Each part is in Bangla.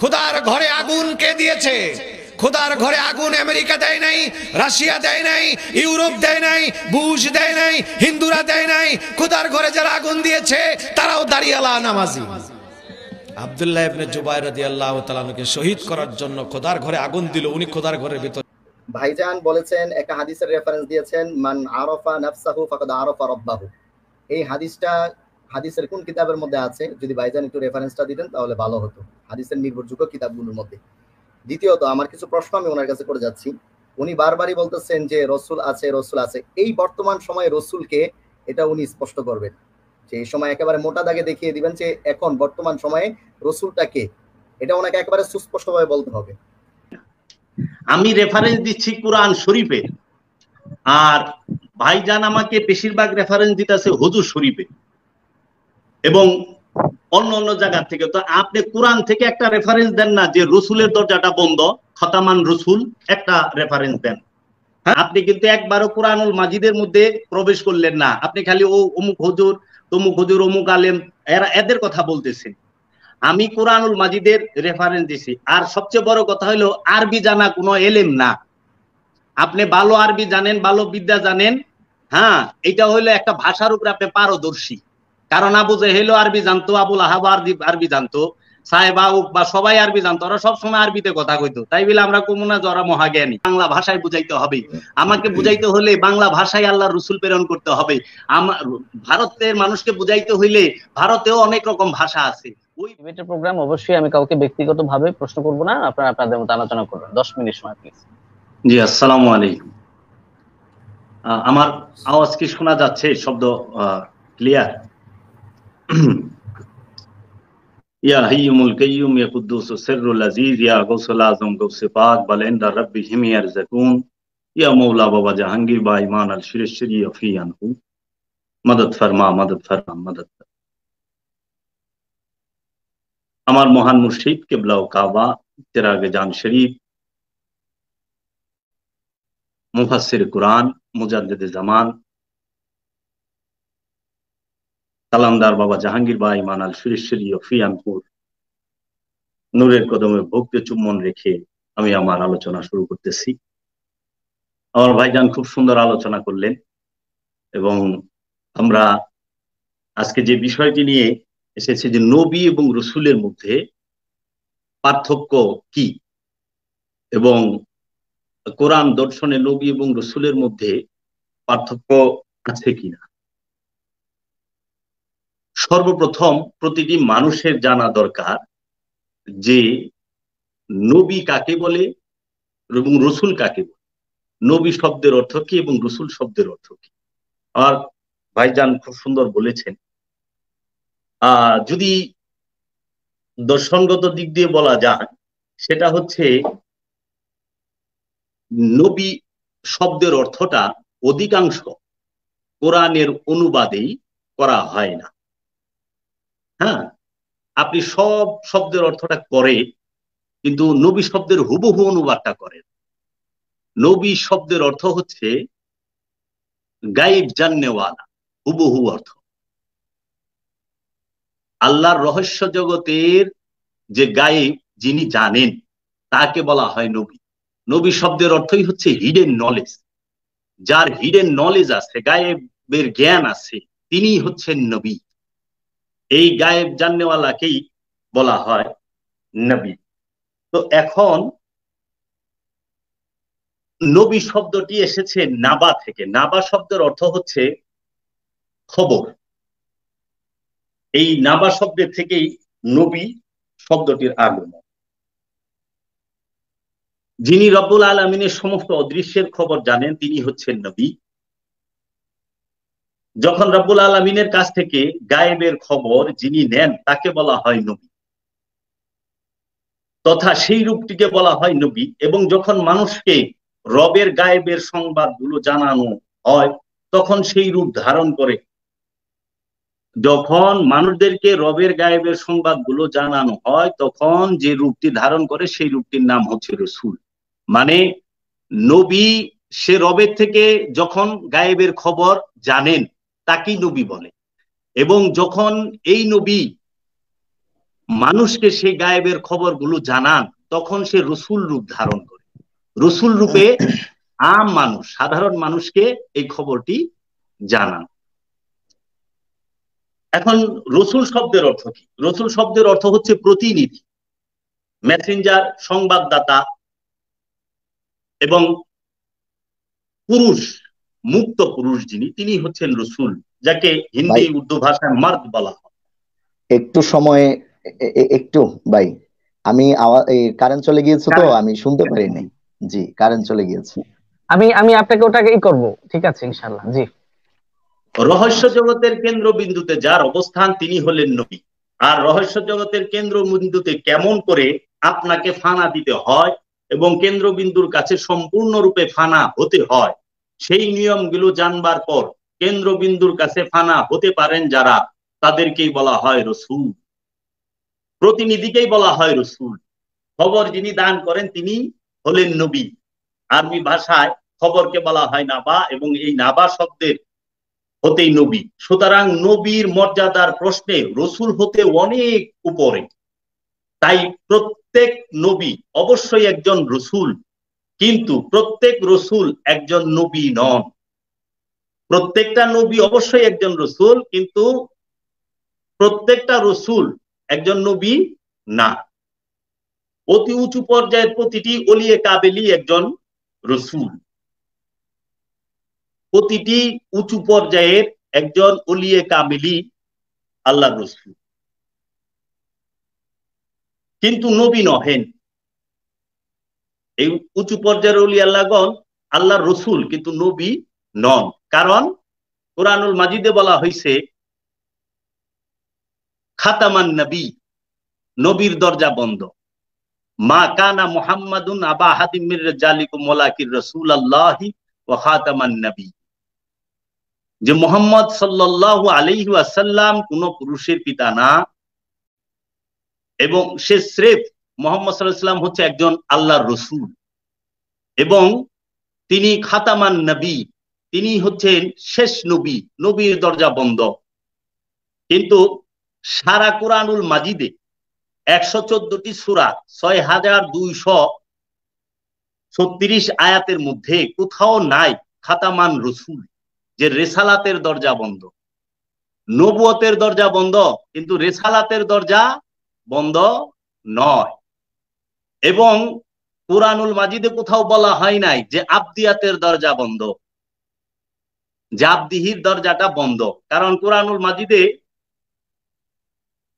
খোদার ঘরে আগুন কে দিয়েছে? খোদার ঘরে আগুন আমেরিকা দেয় নাই, রাশিয়া দেয় নাই, ইউরোপ দেয় নাই, বুশ দেয় নাই, হিন্দুরা দেয় নাই। খোদার ঘরে যারা আগুন দিয়েছে তারাও দাঁড়িয়ালা নামাজি। আব্দুল্লাহ ইবনে জুবাইর রাদিয়াল্লাহু তাআলা কে শহীদ করার জন্য খোদার ঘরে আগুন দিল, উনি খোদার ঘরের ভিতর। ভাইজান বলেছেন, একটা হাদিসের রেফারেন্স দিয়েছেন, মান আরাফা নাফসাহু ফাকাদ আরাফা রাব্বাহু। এই হাদিসটা হাদিসের কোন কিতাবের মধ্যে আছে? যদি ভাইজান একটু রেফারেন্সটা দিতেন তাহলে ভালো হতো, হাদিসের নির্ভরযোগ্য কিতাবগুলোর মধ্যে। দ্বিতীয়ত আমার কিছু প্রশ্ন আমি ওনার কাছে করে যাচ্ছি। উনি বারবারই বলতেছেন যে রসুল আছে, রসুল আছে। এই বর্তমান সময়ে রসুলকে, এটা উনি স্পষ্ট করবেন যে এই সময় একেবারে মোটা দাগে দেখিয়ে দিবেন যে এখন বর্তমান সময়ে রসুলটা কে, এটা ওনাকে একেবারে সুস্পষ্টভাবে বলতে হবে। আমি রেফারেন্স দিচ্ছি কোরআন শরীফে, আর ভাইজান আমাকে বেশিরভাগ রেফারেন্স দিতেছে হুজুর শরীফে এবং অন্য অন্য জায়গা থেকে। তো আপনি কোরআন থেকে একটা রেফারেন্স দেন না যে রসুলের দরজাটা বন্ধ, খতামান রসুল, একটা রেফারেন্স দেন। আপনি কিন্তু একবারও কোরআনুল মাজিদের মধ্যে প্রবেশ করলেন না, আপনি খালি ও অমুক হুজুর, তমুক হুজুর, অমুক আলেম, এদের কথা বলতেছেন। আমি কোরআনুল মাজিদের রেফারেন্স দিছি। আর সবচেয়ে বড় কথা হলো আরবি জানা কোনো এলেম না। আপনি ভালো আরবি জানেন, ভালো বিদ্যা জানেন, হ্যাঁ, এটা হইলো একটা ভাষার উপরে আপনি পারদর্শী। কারণ আবু জেহেলও আরবি জানতো, আবুল আহাব আরবি জানতো, সাহেবা বা সবাই আরবি জানতো, ওরা সবসময় আরবিতে কথা কইতো। তাই বলে আমরা কমু না যারা মহাজ্ঞানী। বাংলা ভাষায় বুঝাইতে হবে, আমাকে বুঝাইতে হলে বাংলা ভাষায় আল্লাহর রসুল প্রেরণ করতে হবে। আমার ভারতের মানুষকে বুঝাইতে হইলে ভারতেও অনেক রকম ভাষা আছে। ওই ডিবেটের প্রোগ্রাম, অবশ্যই আমি কাউকে ব্যক্তিগতভাবে প্রশ্ন করব না, আপনারা আপনাদের মতো আলোচনা করবেন। 10 মিনিট সময় প্লিজ। জি, আসসালামু আলাইকুম। আমার আওয়াজ কি শোনা যাচ্ছে? শব্দ ক্লিয়ার? ইয়া হাইয়ুল কাইয়ুম ইয়া কুদ্দুসুস সিররুল আজিজ ইয়া গাউসুল আযম গাউসে পাক বালেন্দা রাব্বিহিম ইয়ারযাকুন ইয়া মাওলা বাবা জাহাঙ্গীর বা ইমান আল শিরশরি আফিয়ানহু মদদ ফরমা, মদদ ফরমা, মদদ। আমার মহান মুর্শিদ কিবলা ও কাবা, চিরাগে জান শরীফ, মুফাসসির কুরআন, মুজাদ্দিদে জামান, কালামদার বাবা জাহাঙ্গীর বা ইমান আল শিরশরি আফিয়ানহুর নূরের কদমে ভক্তি চুম্বন রেখে আমি আমার আলোচনা শুরু করতেছি। আমার ভাইজান খুব সুন্দর আলোচনা করলেন এবং আমরা আজকে যে বিষয়টি নিয়ে এসেছি যে নবী এবং রসুলের মধ্যে পার্থক্য কি এবং কোরআন দর্শনে নবী এবং রসুলের মধ্যে পার্থক্য আছে কিনা। সর্বপ্রথম প্রতিটি মানুষের জানা দরকার যে নবী কাকে বলে এবং রসুল কাকে বলে, নবী শব্দের অর্থ কি এবং রসুল শব্দের অর্থ কি। আর ভাইজান খুব সুন্দর বলেছেন। যদি দর্শনগত দিক দিয়ে বলা যায়, সেটা হচ্ছে নবী শব্দের অর্থটা অধিকাংশ কোরআনের অনুবাদেই করা হয় না। হ্যাঁ, আপনি সব শব্দের অর্থটা করে, কিন্তু নবী শব্দের হুবহু অনুবাদটা করেন। নবী শব্দের অর্থ হচ্ছে গায়েব জাননেওয়ালা, হুবহু অর্থ। আল্লাহর রহস্য জগতের যে গায়েব যিনি জানেন তাকে বলা হয় নবী। নবী শব্দের অর্থই হচ্ছে হিডেন নলেজ। যার হিডেন নলেজ আছে, গায়েবের জ্ঞান আছে, তিনি হচ্ছেন নবী। এই গায়েব জাননেওয়ালাকেই বলা হয় নবী। তো এখন নবী শব্দটি এসেছে নাবা থেকে। নাবা শব্দের অর্থ হচ্ছে খবর। এই নাবা শব্দের থেকেই নবী শব্দটির আগমন। যিনি রব্বুল আলামিনের সমস্ত অদৃশ্যের খবর জানেন তিনি হচ্ছেন নবী। যখন রব্বুল আলামিনের কাছ থেকে গায়েবের খবর যিনি নেন তাকে বলা হয় নবী, তথা সেই রূপটিকে বলা হয় নবী। এবং যখন মানুষকে রবের গায়েবের সংবাদগুলো জানানো হয় তখন সেই রূপ ধারণ করে। যখন মানুষদেরকে রবের গায়েবের সংবাদগুলো জানানো হয় তখন যে রূপটি ধারণ করে সেই রূপটির নাম হচ্ছে রসুল। মানে নবী সে রবের থেকে যখন গায়েবের খবর জানেন তাকেই নবী বলে। এবং যখন এই নবী মানুষকে সেই গায়েবের খবরগুলো জানান, তখন সে রসুল রূপ ধারণ করে। রসুল রূপে আম মানুষ, সাধারণ মানুষকে এই খবরটি জানান। এখন রসুল শব্দের অর্থ কি? রসুল শব্দের অর্থ হচ্ছে প্রতিনিধি, মেসেঞ্জার, সংবাদদাতা এবং পুরুষ, মুক্ত পুরুষ যিনি, তিনি হচ্ছেন রসুল, যাকে হিন্দি উর্দু ভাষায় মার্দ বলা হয়। একটু সময়, একটু ভাই, আমি কারেন্ট চলে গিয়েছে তো আমি শুনতে পারিনি। জি, কারেন্ট চলে গিয়েছে। আমি আপনাকে ওটাকেই করব, ঠিক আছে ইনশাআল্লাহ। জি। রহস্য জগতের কেন্দ্রবিন্দুতে যার অবস্থান তিনি হলেন নবী। আর রহস্য জগতের কেন্দ্রবিন্দুতে কেমন করে আপনাকে ফানা দিতে হয় এবং কেন্দ্রবিন্দুর কাছে সম্পূর্ণরূপে ফানা হতে হয়, সেই নিয়মগুলো জানবার পর কেন্দ্রবিন্দুর কাছে ফানা হতে পারেন যারা, তাদেরকেই বলা হয় রসুল। প্রতিনিধিকেই বলা হয় রসুল। খবর যিনি দান করেন তিনি হলেন নবী। আরবি ভাষায় খবরকে বলা হয় নাবা, এবং এই নাবা শব্দের হতেই নবী। সুতরাং নবীর মর্যাদার প্রশ্নে রসুল হতে অনেক উপরে। তাই প্রত্যেক নবী অবশ্যই একজন রসুল, কিন্তু প্রত্যেক রসুল একজন নবী নন। প্রত্যেকটা নবী অবশ্যই একজন রসুল, কিন্তু প্রত্যেকটা রসুল একজন নবী না। অতি উঁচু পর্যায়ের প্রতিটি ওলিয়ে কাবেলি একজন রসুল। প্রতিটি উঁচু পর্যায়ের একজন ওলিয়ে কামেলি আল্লাহ রসুল, কিন্তু নবী নহেন। এই উঁচু পর্যায়ের ওলি আল্লাহগণ আল্লাহর রসুল, কিন্তু নবী নন। কারণ কোরআনুল মাজিদে বলা হয়েছে খাতামান নবী, নবীর দরজা বন্ধ। মা কানা মুহাম্মাদুন আবা আহাদিম মির রিজালিকুম ওয়ালাকিন রাসূলুল্লাহি ওয়া খাতামান নবী, যে মুহাম্মদ সাল্লাল্লাহু আলাইহি ওয়াসাল্লাম কোন পুরুষের পিতা না, এবং সে স্রেফ মুহাম্মদ সাল্লাল্লাহু আলাইহি ওয়াসাল্লাম হচ্ছে একজন আল্লাহর রসুল, এবং তিনি খাতামান নবী, তিনি হচ্ছেন শেষ নবী, নবীর দরজা বন্ধ। কিন্তু সারা কোরআনুল মাজিদে 114টি সূরা 6236 আয়াতের মধ্যে কোথাও নাই খাতামান রসুল, যে রেসালাতের দরজা বন্ধ। নবুয়তের দরজা বন্ধ, কিন্তু রেসালাতের দরজা বন্ধ নয়। এবং কোরআনুল মাজিদে কোথাও বলা হয় নাই যে আবদিয়াতের দরজা বন্ধ, যে আবদিহির দরজাটা বন্ধ। কারণ কোরআনুল মাজিদে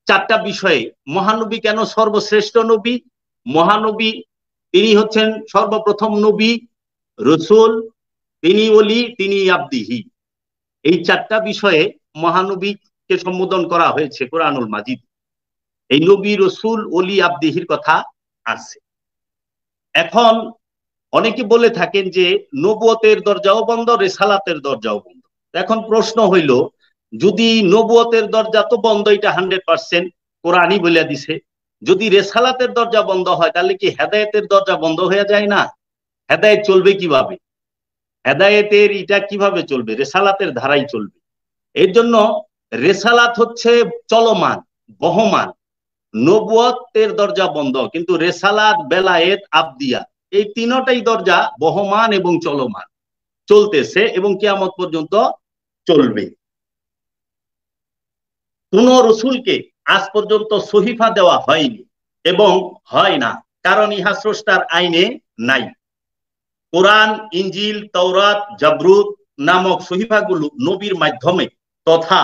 4টা বিষয়ে মহানবী কেন সর্বশ্রেষ্ঠ নবী, মহানবী তিনি হচ্ছেন সর্বপ্রথম নবী, রসুল, তিনি ওলি, তিনি আবদিহি। এই 4টা বিষয়ে মহানবীকে সম্বোধন করা হয়েছে কোরআনুল মাজিদ। এই নবী, রসুল, ওলি, আবদিহির কথা আছে। এখন অনেকে বলে থাকেন যে নবুয়তের দরজাও বন্ধ, রেসালাতের দরজাও বন্ধ। এখন প্রশ্ন হইল, যদি নবুয়তের দরজা তো বন্ধ, এটা 100% কোরআনই বলে দিছে, যদি রেসালাতের দরজা বন্ধ হয় তাহলে কি হেদায়েতের দরজা বন্ধ হয়ে যায় না? হেদায়েত চলবে কিভাবে? হেদায়েতের এটা কিভাবে চলবে? রেসালাতের ধারাই চলবে। এর জন্য রেসালাত হচ্ছে চলমান, বহমান। নবুয়তের দরজা বন্ধ, কিন্তু রেসালাত, বেলায়েত, আবদিয়া, এই তিনটাই দরজা বহমান এবং চলমান, চলতেছে এবং কিয়ামত পর্যন্ত চলবে। কোন রসুলকে আজ পর্যন্ত সহিফা দেওয়া হয়নি এবং হয় না, কারণ ইহা স্রষ্টার আইনে নাই। কোরআন, ইনজিল, তাওরাত, জাবরুত নামক সহিফাগুলো নবীর মাধ্যমে তথা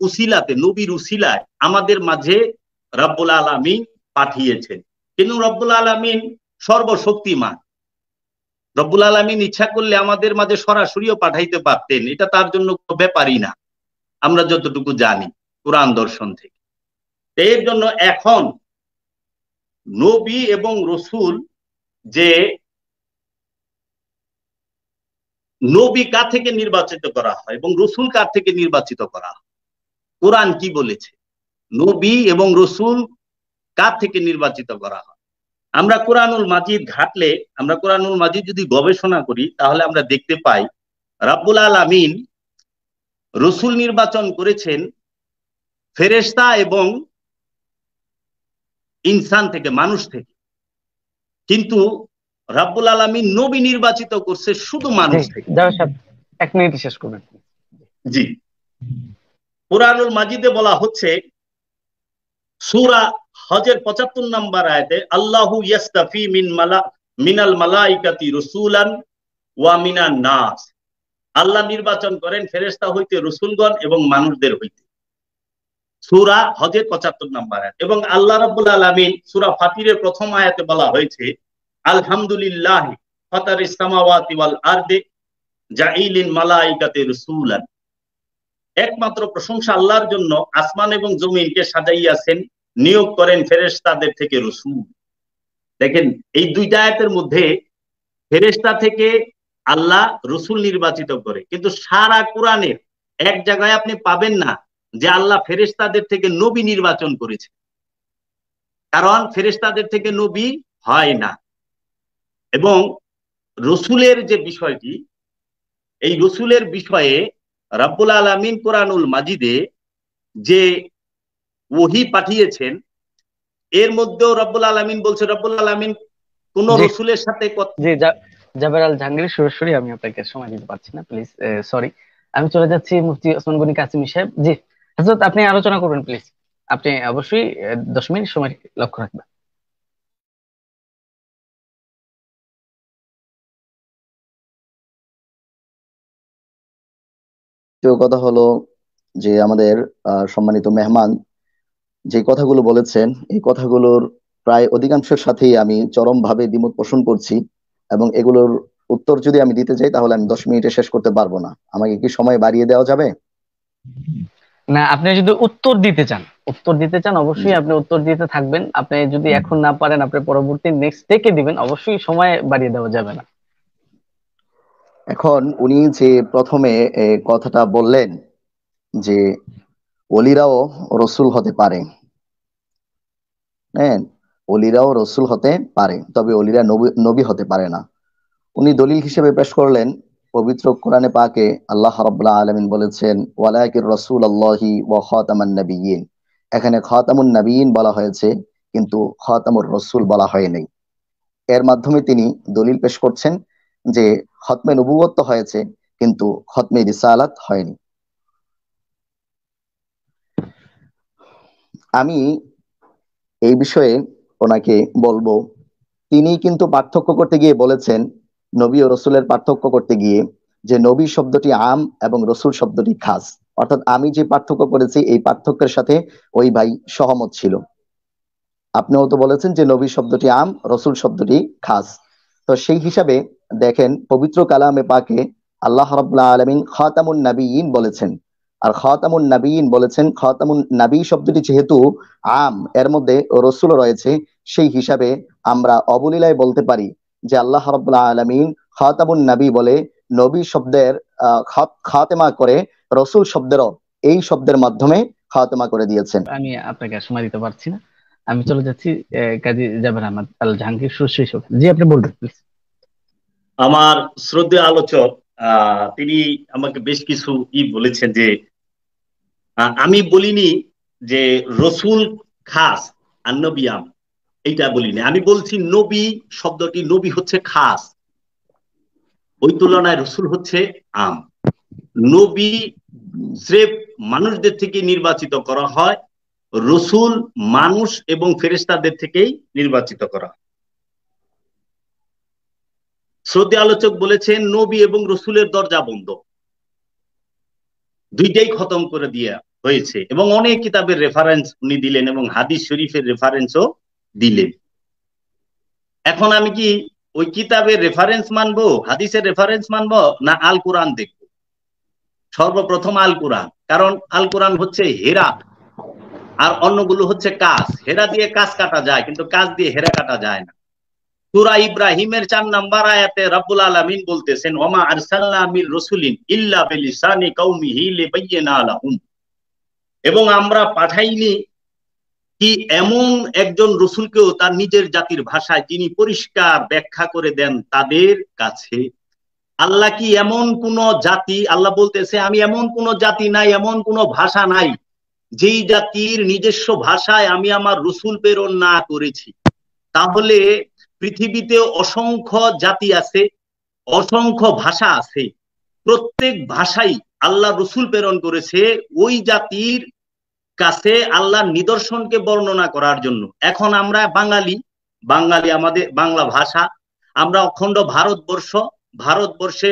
উসিলাতে, নবীর উসিলায় আমাদের মাঝে রব্বুল আলামিন পাঠিয়েছেন। কিন্তু রব্বুল আলামিন সর্বশক্তিমান, রব্বুল আলামিন ইচ্ছা করলে আমাদের মাঝে সরাসরিও পাঠাইতে পারতেন, এটা তার জন্য কোনো ব্যাপারই না, আমরা যতটুকু জানি কোরআন দর্শন থেকে। এর জন্য এখন নবী এবং রসুল, যে নবী কার থেকে নির্বাচিত করা হয় এবং রসুল কার থেকে নির্বাচিত করা হয়, কোরআন কি বলেছে? নবী এবং রসুল কার থেকে নির্বাচিত করা হয়? আমরা কোরআনুল মাজিদ ঘাটলে, আমরা কোরআনুল মাজিদ যদি গবেষণা করি, তাহলে আমরা দেখতে পাই রব্বুল আলামিন রসুল নির্বাচন করেছেন ফেরেশতা এবং ইনসান থেকে, মানুষ থেকে। কিন্তু রাব্বুল আলামিন নবী নির্বাচিত করছে শুধু মানুষ থেকে। জাভেদ সাহেব 1 মিনিট শেষ করবেন। জি, কুরআনুল মাজিদে বলা হচ্ছে সূরা হজের 75 নম্বর আয়াতে, আল্লাহু ইয়াস্তাফি মিনাল মালাইকাতি রাসূলান ওয়া মিনান নাস। আল্লাহ নির্বাচন করেন ফেরেশতা হইতে রাসূলগণ এবং মানুষদের হইতে। সূরা হজের 75 নম্বর আয়াত। এবং আল্লাহ রাব্বুল আলামিন সূরা ফাতিরের প্রথম আয়াতে বলা হয়েছে আলহামদুলিল্লাহ ফাতারিস সামাওয়াতি ওয়াল আরদি জাইলিন মালাইকাতি রাসূলান। একমাত্র প্রশংসা আল্লাহর জন্য, আসমান এবং জমিনকে সাজাইয়াছেন, নিয়োগ করেন ফেরেশতাদের থেকে রাসূল। দেখেন এই দুইটা আয়াতের মধ্যে ফেরেশতা থেকে আল্লাহ রাসূল নির্বাচিত করে, কিন্তু সারা কোরআনের এক জায়গায় আপনি পাবেন না যে আল্লাহ ফেরেশতাদের থেকে নবী নির্বাচন করেছে, কারণ ফেরেশতাদের থেকে নবী হয় না। এবং রসুলের যে বিষয়টি, এই রসুলের বিষয়ে রাব্বুল আলামিন কুরআনুল মাজিদে যে ওহী পাঠিয়েছেন, এর মধ্যেও রাব্বুল আলামিন বলছে, রাব্বুল আলামিন কোন রসুলের সাথে জি জাবের আল জাহাঙ্গীর, সরাসরি আমি আপনাকে সময় দিতে পারছি না, প্লিজ সরি। আমি চলে যাচ্ছি মুফতি ওসমান গনি কাসিমি সাহেব। জি হযরত, আপনি আলোচনা করবেন প্লিজ। আপনি অবশ্যই 10 মিনিট সময় লক্ষ্য রাখবেন। কথা হলো যে আমাদের সম্মানিত মেহমান যে কথাগুলো বলেছেন, এই কথাগুলোর প্রায় অধিকাংশের সাথেই আমি চরমভাবে দ্বিমত পোষণ করছি, এবং এগুলোর উত্তর যদি আমি দিতে চাই তাহলে আমি 10 মিনিটে শেষ করতে পারবো না। আমাকে কি সময় বাড়িয়ে দেওয়া যাবে? না, আপনি যদি উত্তর দিতে চান অবশ্যই আপনি উত্তর দিতে থাকবেন। আপনি যদি এখন না পারেন, আপনি পরবর্তী নেক্সট ডে কে দিবেন, অবশ্যই সময় বাড়িয়ে দেওয়া যাবে না। এখন উনি যে প্রথমে কথাটা বললেন যে ওলিরাও রসুল হতে পারে, হ্যাঁ ওলিরাও রসুল হতে পারে, তবে ওলিরা নবী হতে পারে না। উনি দলিল হিসেবে পেশ করলেন পবিত্র কোরআনে পাকে আল্লাহ রাব্বুল আলামিন বলেছেন ওয়ালাকির রাসূলুল্লাহি ওয়া খাতামান নাবিয়্যিন। এখানে খাতামুন নাবিয়্যিন বলা হয়েছে, কিন্তু খাতামুর রাসূল বলা হয়নি। এর মাধ্যমে তিনি দলিল পেশ করছেন যে খতমে নবুয়ত হয়েছে, কিন্তু খতমে রিসালাত হয়নি। আমি এই বিষয়ে ওনাকে বলবো, তিনি কিন্তু পার্থক্য করতে গিয়ে বলেছেন, নবী ও রসুলের পার্থক্য করতে গিয়ে, যে নবী শব্দটি আম এবং রসুল শব্দটি খাস। অর্থাৎ আমি যে পার্থক্য করেছি এই পার্থক্যের সাথে ওই ভাই সহমত ছিল। আপনিও তো বলেছেন যে নবী শব্দটি আম, রসুল শব্দটি খাস। তো সেই হিসাবে দেখেন পবিত্র কালামে পাকে আল্লাহ রাব্বুল আলামিন খাতামুন নাবিয়্যিন বলেছেন, আর খাতামুন নাবিয়্যিন বলেছেন। খাতামুন নবী শব্দটি যেহেতু আম, এর মধ্যে রসুল রয়েছে, সেই হিসাবে আমরা অবলীলায় বলতে পারি যে আল্লাহ রাব্বুল আলামিন খাতামুন নবী বলে নবী শব্দের খাতেমা করে রসুল শব্দেরও এই শব্দের মাধ্যমে খাতেমা করে দিয়েছেন। আমি আপনাকে সময় দিতে পারছি না, আমি চলে যাচ্ছি কাজী জাবের আহমদ আল জাহাঙ্গীর, সরাসরি। জি আপনি বলবেন প্লিজ। আমার শ্রদ্ধেয় আলোচক তিনি আমাকে বেশ কিছু বলেছেন, যে আমি বলিনি যে রসুল খাস আর নবী আম, এইটা বলিনি। আমি বলছি নবী শব্দটি, নবী হচ্ছে খাস, ওই তুলনায় রসুল হচ্ছে আম। নবী স্রেফ মানুষদের থেকে নির্বাচিত করা হয়, রসুল মানুষ এবং ফেরেশতাদের থেকেই নির্বাচিত করা হয়। শ্রদ্ধেয় আলোচক বলেছেন নবী এবং রসুলের দরজা বন্ধ, দুইটাই খতম করে দেয়া হয়েছে, এবং অনেক কিতাবের রেফারেন্স উনি দিলেন এবং হাদিস শরীফের রেফারেন্সও দিলেন। এখন আমি কি ওই কিতাবের রেফারেন্স মানবো, হাদিসের রেফারেন্স মানবো, না আল কোরআন দেখবো? সর্বপ্রথম আল কোরআন, কারণ আল কোরআন হচ্ছে হেরা আর অন্যগুলো হচ্ছে কাজ। হেরা দিয়ে কাজ কাটা যায়, কিন্তু কাজ দিয়ে হেরা কাটা যায় না। সূরা ইব্রাহিমের 4 নম্বর আয়াতে রব্বুল আলামিন বলতেছেন ওমা আরসালনা মির রাসূলিন ইল্লা বিলিসানি কওমিহি লিবায়্যিনা লাহুম। এবং আমরা পাঠাইনি কি এমন একজন রসুলকেও তার নিজের জাতির ভাষায়, যিনি পরিষ্কার ব্যাখ্যা করে দেন তাদের কাছে। আল্লাহ কি এমন কোন জাতি, আল্লাহ বলতেছে আমি এমন কোন জাতি নাই, এমন কোন ভাষা নাই যেই জাতির নিজস্ব ভাষায় আমি আমার রসুল প্রেরণ না করেছি, তাহলে পৃথিবীতে অসংখ্য জাতি আছে, অসংখ্য ভাষা আছে, প্রত্যেক ভাষাই আল্লাহ রসুল প্রেরণ করেছে ওই জাতির কাছে আল্লাহর নিদর্শনকে বর্ণনা করার জন্য। এখন আমরা বাঙালি, আমাদের বাংলা ভাষা, আমরা অখণ্ড ভারতবর্ষে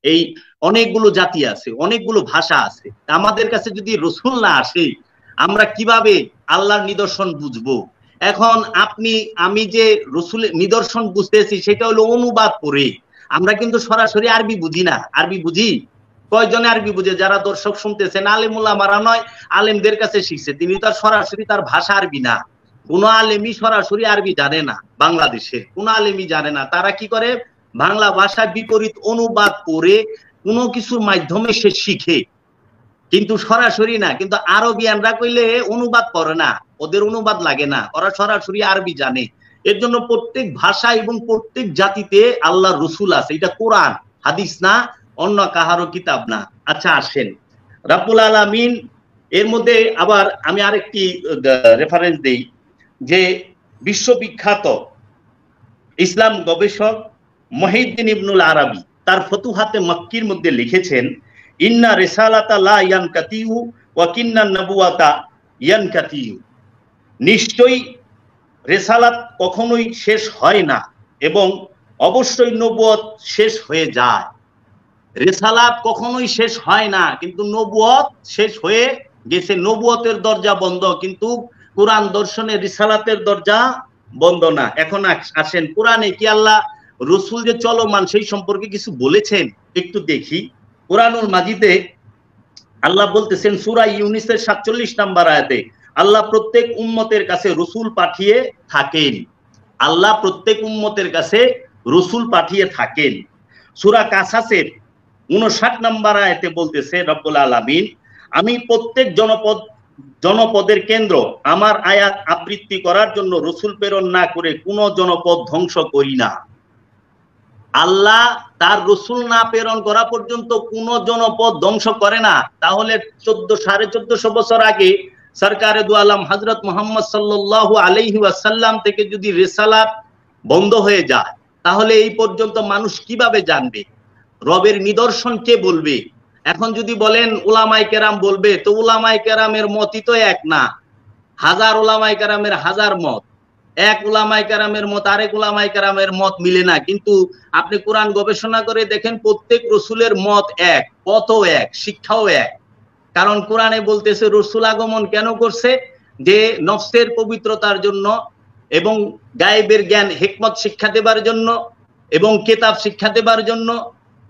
এই অনেকগুলো জাতি আছে, অনেকগুলো ভাষা আছে। আমাদের কাছে যদি রসুল না আসে, আমরা কিভাবে আল্লাহর নিদর্শন বুঝবো? এখন আমি যে রসুলের নিদর্শন বুঝতেছি সেটা হলো অনুবাদ করে। আমরা কিন্তু সরাসরি আরবি বুঝি না। আরবি বুঝি কয়জনে? আরবি বুঝে যারা দর্শক শুনতেছেন, আলেমুল্লামারা নয়, আলেমদের কাছে শিখছে। তিনি তার সরাসরি তার ভাষা আরবি না। কোন আলেমই সরাসরি আরবি জানে না, বাংলাদেশে কোন আলেমই জানে না। তারা কি করে? বাংলা ভাষা বিপরীত অনুবাদ করে কোনো কিছুর মাধ্যমে সে শিখে, কিন্তু সরাসরি না। কিন্তু আরবিয়ানরা কইলে অনুবাদ করে না, ওদের অনুবাদ লাগে না, ওরা সরাসরি আরবি জানে। এর জন্য প্রত্যেক ভাষা এবং প্রত্যেক জাতিতে আল্লাহর রসুল আছে। এটা কোরআন, হাদিস না, অন্য কাহারও কিতাব না। আচ্ছা, আসেন রাব্বুল আলামিন এর মধ্যে আবার আমি আরেকটি রেফারেন্স দেই, যে বিশ্ববিখ্যাত ইসলাম গবেষক মহিউদ্দিন ইবনুল আরাবী তার ফতুহাতে মক্কির মধ্যে লিখেছেন, ইন্না রিসালাতা লা ইয়ানকাতিউ ওয়া কিন্না নবুওয়াতা ইয়ানকাতিউ। নিশ্চয়ই রিসালাত কখনোই শেষ হয় না এবং অবশ্যই নবুয়ত শেষ হয়ে যায়। রিসালাত কখনোই শেষ হয় না, কিন্তু নবুয়ত শেষ হয়ে গেছে। নবুয়তের দরজা বন্ধ, কিন্তু কোরআন দর্শনে রিসালাতের দরজা বন্ধ না। এখন আসেন, কোরআনে কি আল্লাহ রসুল যে চলমান সেই সম্পর্কে কিছু বলেছেন? একটু দেখি। কোরআনুল মাজিদে আল্লাহ বলতেছেন সূরা ইউনূসের ৪৭ নম্বর আয়াতে, আল্লাহ প্রত্যেক উম্মতের কাছে রসুল পাঠিয়ে থাকেন। আল্লাহ প্রত্যেক উম্মতের কাছে রসুল পাঠিয়ে থাকেন। সূরা কাসাসের ৫৯ নম্বর আয়াতে বলতেছে রব্বুল আলামিন, আমি প্রত্যেক জনপদের কেন্দ্র আমার আয়াত আবৃত্তি করার জন্য রসুল প্রেরণ না করে কোন জনপদ ধ্বংস করি না। আল্লাহ তার রসুল না প্রেরণ করা পর্যন্ত কোন জনপদ ধ্বংস করে না। তাহলে ১৪৫০ বছর আগে সরকারে দু আলম হযরত মুহাম্মদ সাল্লাল্লাহু আলাইহি ওয়াসাল্লাম থেকে যদি রিসালাত বন্ধ হয়ে যায়, তাহলে এই পর্যন্ত মানুষ কিভাবে জানবে? রবের নিদর্শন কে বলবে? এখন যদি বলেন উলামায়ে কেরাম বলবে, তো উলামায়ে কেরামের মতই তো এক না। হাজার উলামায়ে কেরামের হাজার মত, এক উলামায়ে কেরামের মত আরেক উলামায়ে কেরামের মত মিলে না। কিন্তু আপনি কোরআন গবেষণা করে দেখেন, প্রত্যেক রসুলের মত এক, পথও এক, শিক্ষাও এক। কারণ কোরআনে বলতেছে রসুল আগমন কেন করছে? যে নফসের পবিত্রতার জন্য এবং গায়েবের জ্ঞান হিকমত শিক্ষা দেবার জন্য এবং কিতাব শিক্ষা দেবার জন্য।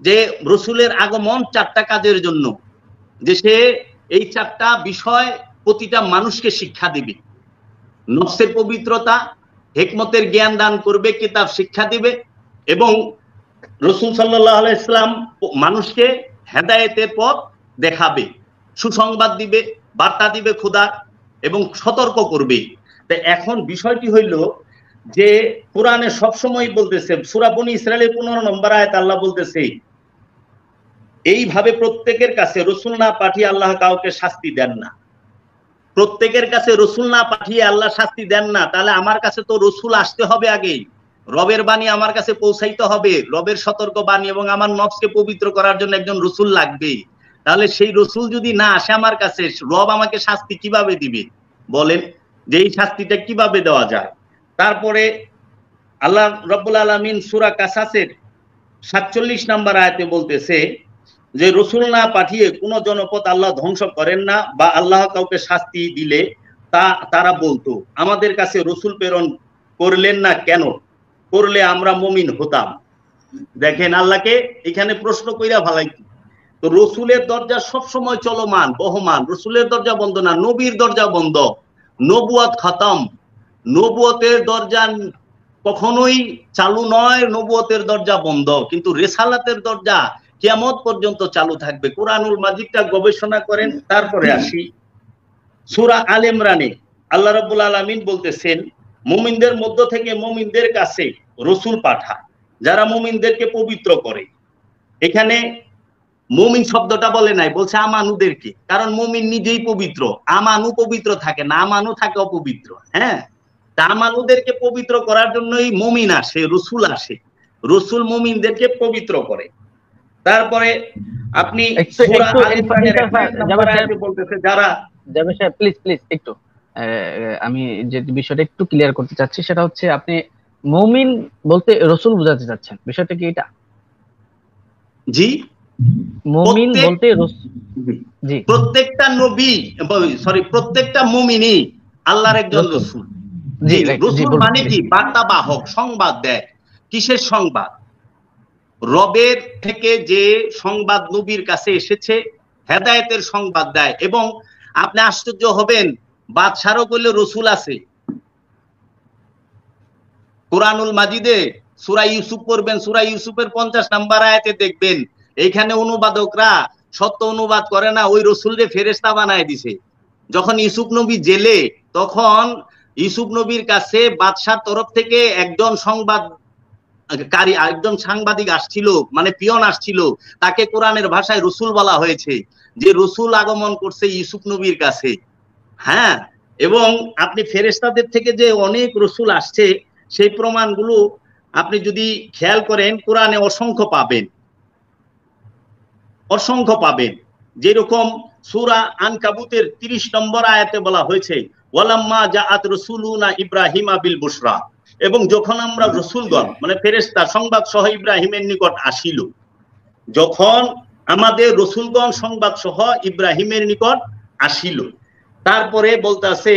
যে রসুলের আগমন ৪টা কাজের জন্য, যে সে এই ৪টা বিষয় প্রতিটা মানুষকে শিক্ষা দিবে। নফসের পবিত্রতা, হিকমতের জ্ঞান দান করবে, কিতাব শিক্ষা দিবে, এবং রসুল সাল্লাল্লাহু আলাইহি সাল্লাম মানুষকে হেদায়েতের পথ দেখাবে, সুসংবাদ দিবে, বার্তা দিবে খোদার, এবং সতর্ক করবে। তো এখন বিষয়টি হইল যে কোরআনে সবসময় বলতেছে, সূরা বনী ইসরাঈলের ১৫ নম্বর আয়াত আল্লাহ বলতেছে, এইভাবে প্রত্যেকের কাছে রসুল না পাঠিয়ে আল্লাহ কাউকে শাস্তি দেন না। প্রত্যেকের কাছে রসুল না পাঠিয়ে আল্লাহ শাস্তি দেন না। তাহলে আমার কাছে তো রসুল আসতে হবে আগেই, রবের বাণী আমার কাছে পৌঁছাইতে হবে, রবের সতর্ক বাণী, এবং আমার নফসকে পবিত্র করার জন্য একজন রসুল লাগবে। তাহলে সেই রসুল যদি না আসে আমার কাছে, রব আমাকে শাস্তি কিভাবে দিবে? বলেন, যে এই শাস্তিটা কিভাবে দেওয়া যায়? তারপরে আল্লাহ রব্বুল আলামিন সূরা কাসাসের ৪৭ নম্বর আয়াতে বলতেছে যে রসুল না পাঠিয়ে কোন জনপদ আল্লাহ ধ্বংস করেন না, বা আল্লাহ কাউকে শাস্তি দিলে তারা বলতো আমাদের কাছে রসুল প্রেরণ করলেন না কেন? করলে আমরা মুমিন হতাম। দেখেন, আল্লাহকে এখানে প্রশ্ন কইরা ভালাইতো। তো রসুলের দরজা সবসময় চলমান, বহমান। রসুলের দরজা বন্ধ না, নবীর দরজা বন্ধ। নবুয়ত খতম, নবুয়তের দরজা কখনোই চালু নয়, নবুয়তের দরজা বন্ধ। কিন্তু রিসালাতের দরজা কিয়ামত পর্যন্ত চালু থাকবে। কোরআনুল মাজিদটা গবেষণা করেন। তারপরে আসি সূরা আল ইমরানে আল্লাহ রাব্বুল আলামিন বলতেছেন, মুমিনদের মধ্য থেকে মুমিনদের কাছে রসুল পাঠায় যারা মুমিনদেরকে পবিত্র করে। এখানে মুমিন শব্দটা বলে নাই, বলছে আমানুদেরকে, কারণ মুমিন নিজেই পবিত্র, আমানু পবিত্র থাকে না, আমানু থাকে অপবিত্র। হ্যাঁ, তা আমানুদেরকে পবিত্র করার জন্যই মুমিন আসে, রসুল আসে, রসুল মুমিনদেরকে পবিত্র করে। তারপরে আপনি সূরা আল ইমরানের 1 নম্বর আয়াতে বলতেছে যারা, জাবের সাহেব প্লিজ প্লিজ একটু আমি যে বিষয়টা একটু ক্লিয়ার করতে চাচ্ছি, সেটা হচ্ছে আপনি মুমিন বলতে রসুল বোঝাতে চাচ্ছেন, বিষয়টা কি এটা? জি, মুমিন বলতে জি, প্রত্যেকটা নবী, সরি, প্রত্যেকটা মুমিনই আল্লাহর একজন রসুল। জি, রসুল মানে কি? বার্তা বাহক, সংবাদ দেয়। কিসের সংবাদ? রবের থেকে যে সংবাদ নবীর কাছে এসেছে, হেদায়েতের সংবাদ দেয়। এবং আপনি আশ্চর্য হবেন, বাদশারও বললে রসুল আছে। কুরআনুল মাজিদে সূরা ইউসুফ পড়বেন, সূরা ইউসুফের 50 নম্বর আয়াতে দেখবেন, এইখানে অনুবাদকরা সত্য অনুবাদ করে না, ওই রসুলরে ফেরেশতা বানায় দিছে। যখন ইউসুফ নবী জেলে, তখন ইউসুফ নবীর কাছে বাদশার তরফ থেকে একজন একজন সাংবাদিক আসছিল, মানে পিয়ন আসছিল, তাকে কোরআনের ভাষায় রসুল বলা হয়েছে, যে রসুল আগমন করছে ইউসুফ নবীর কাছে। হ্যাঁ, এবং আপনি ফেরেশতাদের থেকে যে অনেক রসুল আসছে, সেই প্রমাণগুলো আপনি যদি খেয়াল করেন কোরআনে অসংখ্য পাবেন, অসংখ্য পাবেন। যেরকম সূরা আনকাবুতের 30 নম্বর আয়াতে বলা হয়েছে, ওয়ালাম্মা জাআত রাসূলুনা ইব্রাহিমা বিল বুশরা, এবং যখন আমরা রসুলগণ মানে ফেরেশতা সংবাদ সহ ইব্রাহিমের নিকট আসিল, যখন আমাদের রসুলগণ সংবাদ সহ ইব্রাহিমের নিকট আসিল। তারপরে বলতেছে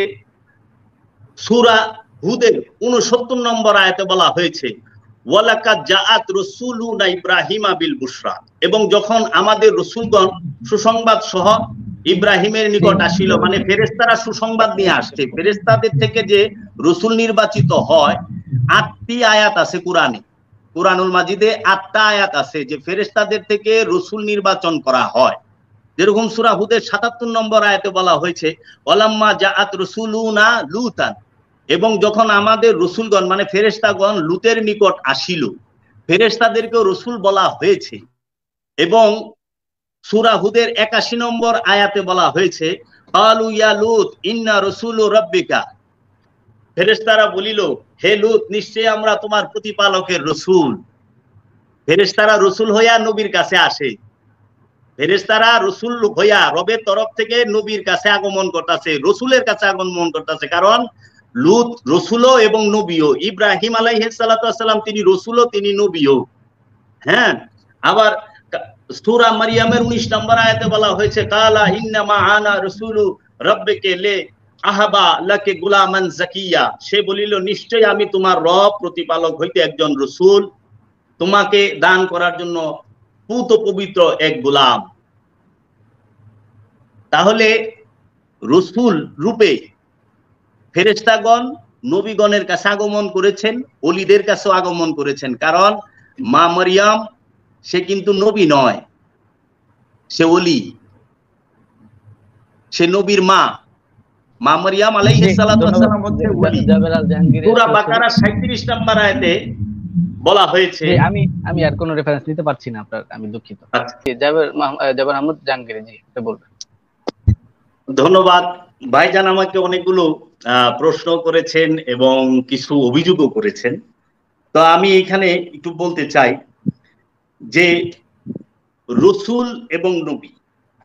সূরা হুদের 69 নম্বর আয়াতে বলা হয়েছে, ওয়ালাকাদ জাআত রাসূলুনা ইব্রাহিমা বিল বুশরা, এবং যখন আমাদের রসুলগণ সুসংবাদ সহ ইব্রাহিমের নিকট আসিল, মানে ফেরেশতারা সুসংবাদ নিয়ে আসছে। ফেরেশতাদের থেকে যে রসুল নির্বাচিত হয়, 8টি আয়াত আছে কোরআনে, কুরআনুল মাজিদে 8টা আয়াত আছে যে ফেরেশতাদের থেকে রসুল নির্বাচন করা হয়। যেরকম সূরা হুদের 77 নম্বর আয়াতে বলা হয়েছে, ওয়ালাম্মা জাআত রাসূলুনা লুতান, এবং যখন আমাদের রসুলগণ মানে ফেরেশতাগণ লুতের নিকট আসিল, ফেরেশতাদেরকেও রসুল বলা হয়েছে। এবং সূরা হুদের 81 নম্বর আয়াতে বলা হয়েছে, ক্বালু ইয়া লুত ইন্না রাসূলু রাব্বিকা, ফেরেশতারা বলিল, হে লুত, নিশ্চয়ই আমরা তোমার প্রতিপালকের রসুল। ফেরেশতারা রসুল হইয়া নবীর কাছে আসে, ফেরেশতারা রসুল হইয়া রবের তরফ থেকে নবীর কাছে আগমন করতেছে, রসুলের কাছে আগমন করতেছে। কারণ লুত রসুলও এবং নবীও, ইব্রাহিম আলাইহিস সালাতু ওয়াস সালাম তিনি রসুলও তিনি নবীও। হ্যাঁ, আবার সূরা মারইয়ামের 19 নম্বর আয়াতে বলা হয়েছে, কালা ইন্নামা আনা রাসূলু রাব্বিকা লে আহাবা লাকে গুলামান জাকিয়া, সে বলিল, নিশ্চয়ই আমি তোমার রব প্রতিপালক হইতে একজন রসুল, তোমাকে দান করার জন্য পুত পবিত্র এক গোলাম। তাহলে রসুল রূপে ফেরেশতাগণ নবীগণের কাছে আগমন করেছেন, ওলিদের কাছেও আগমন করেছেন। কারণ মা মারইয়াম সে কিন্তু নবী নয়, সে ওলি, সে নবীর মা। মা মারইয়াম আলাইহিস সালাতু ওয়াস সালাম হচ্ছে ওলি। সূরা বাকারা 37 নম্বর আয়াতে বলা হয়েছে, আমি আর কোনো রেফারেন্স নিতে পারছি না আপনার, আমি দুঃখিত। জাবের আহমদ জাহাঙ্গীর জি, আপনি বলবেন। ধন্যবাদ ভাইজান, আমাকে অনেকগুলো প্রশ্ন করেছেন এবং কিছু অভিযোগও করেছেন। তো আমি এখানে একটু বলতে চাই যে রসুল এবং নবী,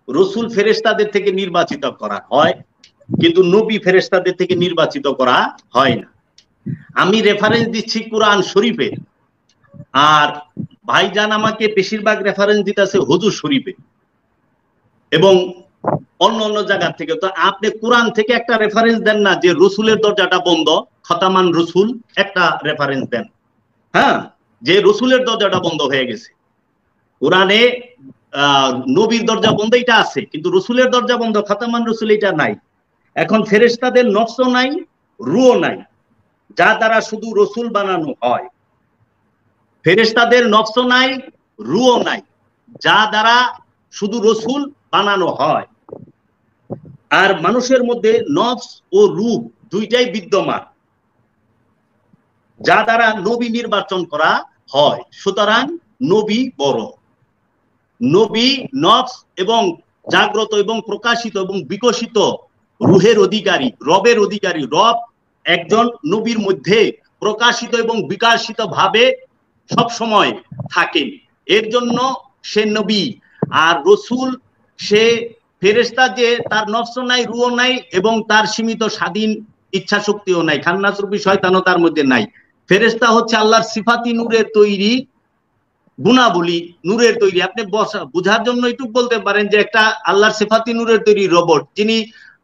রসুল ফেরেশতাদের থেকে নির্বাচিত করা হয়, কিন্তু নবী ফেরেশতাদের থেকে নির্বাচিত করা হয় না। আমি রেফারেন্স দিচ্ছি কুরআন শরীফের, আর ভাইজান আমাকে বেশিরভাগ রেফারেন্স দিতেছে হুজুর শরীফে এবং অন্য অন্য জায়গা থেকে। তো আপনি কোরআন থেকে একটা রেফারেন্স দেন না যে রসুলের দরজাটা বন্ধ, খতামান রসুল একটা রেফারেন্স দেন। হ্যাঁ, যে রসুলের দরজাটা বন্ধ হয়ে গেছে। কোরআনে নবীর দরজা বন্ধ এটা আছে, কিন্তু রসুলের দরজা বন্ধ, খতামান রসুল এটা নাই। এখন ফেরেশতাদের নফসও নাই, রূহও নাই, যা দ্বারা শুধু রসুল বানানো হয়। ফেরেশতাদের নফসও নাই, রূহও নাই, যা দ্বারা শুধু রসুল বানানো হয়। আর মানুষের মধ্যে নফস ও রূহ দুইটাই বিদ্যমান, যা দ্বারা নবী নির্বাচন করা হয়। সুতরাং নবী বড়। নবী নফস এবং জাগ্রত এবং প্রকাশিত এবং বিকশিত রুহের অধিকারী, রবের অধিকারী। রব একজন নবীর মধ্যে প্রকাশিত এবং বিকশিত ভাবে সব সময় থাকেন, এর জন্য সে নবী। আর রসুল সে ফেরেশতা, যে তার নফস নাই, রুহ নাই এবং তার সীমিত স্বাধীন ইচ্ছা শক্তিও নাই, খান্নাস রূপী শয়তানও তার মধ্যে নাই। ফেরেশতা হচ্ছে আল্লাহর সিফাতি নূরের তৈরি, গুণাবলী নূরের তৈরি। আপনি বোঝার জন্য একটু বলতে পারেন যে একটা আল্লাহর সিফাতি নূরের তৈরি রোবট, যিনি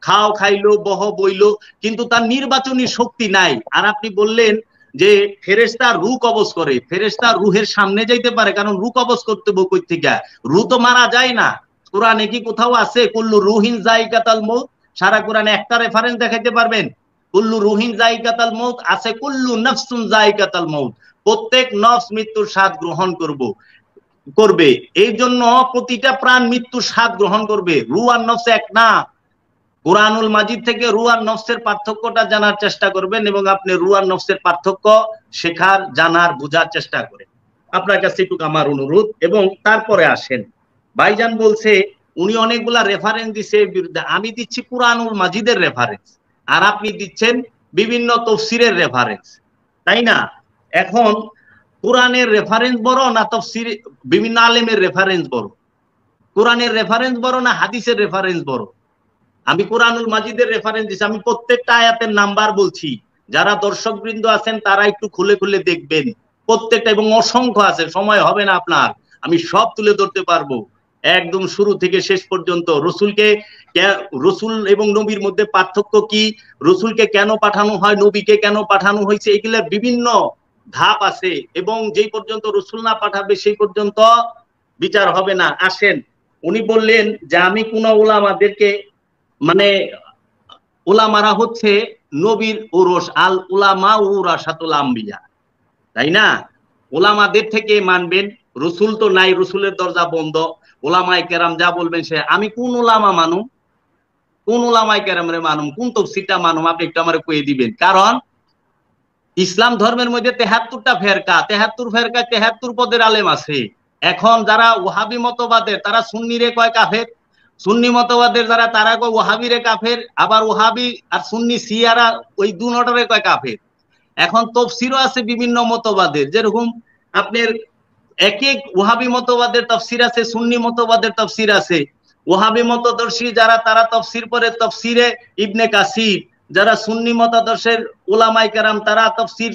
খাও খাইলো বহ বইলো কিন্তু তার নির্বাচনী শক্তি নাই। আর আপনি বললেন যে ফেরেশতা রূহ কবজ করে, ফেরেশতা রুহের সামনে যাইতে পারে, কারণ রূহ কবজ করতে বই কই থেকে? রূহ তো মারা যায় না। কোরআনে কি কোথাও আছে কুল্লু রুহিন যায়কাতুল মউত? সারা কোরআনে একটা রেফারেন্স দেখাইতে পারবেন? কুল্লু রুহিন যায়কাতুল মউত আছে, কুল্লু নাফসুন যায়কাতুল মউত, প্রত্যেক নফস মৃত্যুর স্বাদ গ্রহণ করবে। এই জন্য প্রতিটা প্রাণ মৃত্যুর স্বাদ গ্রহণ করবে। রূহ আর নফস এক না। কুরআনুল মাজিদ থেকে রূহ আর নফসের পার্থক্যটা জানার চেষ্টা করবেন এবং আপনি রূহ আর নফসের পার্থক্য শেখার, জানার, বোঝার চেষ্টা করেন। আপনার কাছে একটু আমার অনুরোধ। এবং তারপরে আসেন, ভাইজান বলছে উনি অনেকগুলা রেফারেন্স দিছে বিরুদ্ধে। আমি দিচ্ছি কুরআনুল মাজিদের রেফারেন্স, আর আপনি দিচ্ছেন বিভিন্ন তাফসীরের রেফারেন্স, তাই না? এখন কোরআনের রেফারেন্স বড় না তাফসীর বিভিন্ন আলেমের রেফারেন্স বড়? কোরআনের রেফারেন্স বড় না হাদিসের রেফারেন্স বড়? আমি কোরআনুল মাজিদের রেফারেন্স দিচ্ছি, আমি প্রত্যেকটা আয়াতের নাম্বার বলছি। যারা দর্শকবৃন্দ আছেন তারা একটু খুলে খুলে দেখবেন প্রত্যেকটা, এবং অসংখ্য আছে, সময় হবে না আপনার, আমি সব তুলে ধরতে পারবো একদম শুরু থেকে শেষ পর্যন্ত। রসুল এবং নবীর মধ্যে পার্থক্য কি, রসুলকে কেন পাঠানো হয়, নবীকে কেন পাঠানো হয়েছে, এগুলোর বিভিন্ন ধাপ আছে, এবং যেই পর্যন্ত রসুল না পাঠাবে সেই পর্যন্ত বিচার হবে না। আসেন, উনি বললেন যে আমি কোন উলামাদেরকে, মানে উলামারা হচ্ছে নবীর ওরস, আল উলামা ওয়ারাসাতুল আম্বিয়া, তাই না? উলামাদের থেকে মানবেন, রসুল তো নাই, রসুলের দরজা বন্ধ। উলামায়ে কেরাম যা বলবেন সে। আমি কোন উলামা মানুম, কোন উলামায়ে কেরামরে মানুম, কোন তাফসীরটা মানুম, আপনি একটু আমারে কইয়ে দিবেন। কারণ ইসলাম ধর্মের মধ্যে 73টা ফেরকা, 73 ফেরকা 73 পদের আলেম আছে। এখন যারা ওয়াহাবি মতবাদের তারা সুন্নিরে কয় কাফের, সুন্নি মতবাদের যারা তারা কয় ওয়াহাবিরে কাফের, আবার ওয়াহাবি আর সুন্নি শিয়ারা ওই দুনটারে কয় কাফের। এখন তাফসীরও আছে বিভিন্ন মতবাদের, যেরকম আপনার এক এক ওয়াহাবি মতবাদের তাফসীর আছে, সুন্নি মতবাদের তাফসীর আছে। ওয়াহাবি মতদর্শী যারা তারা তাফসীর পড়ে তাফসীরে ইবনে কাসির, যারা সুন্নি মতাদর্শের উলামায়ে কেরাম তারা তাফসীর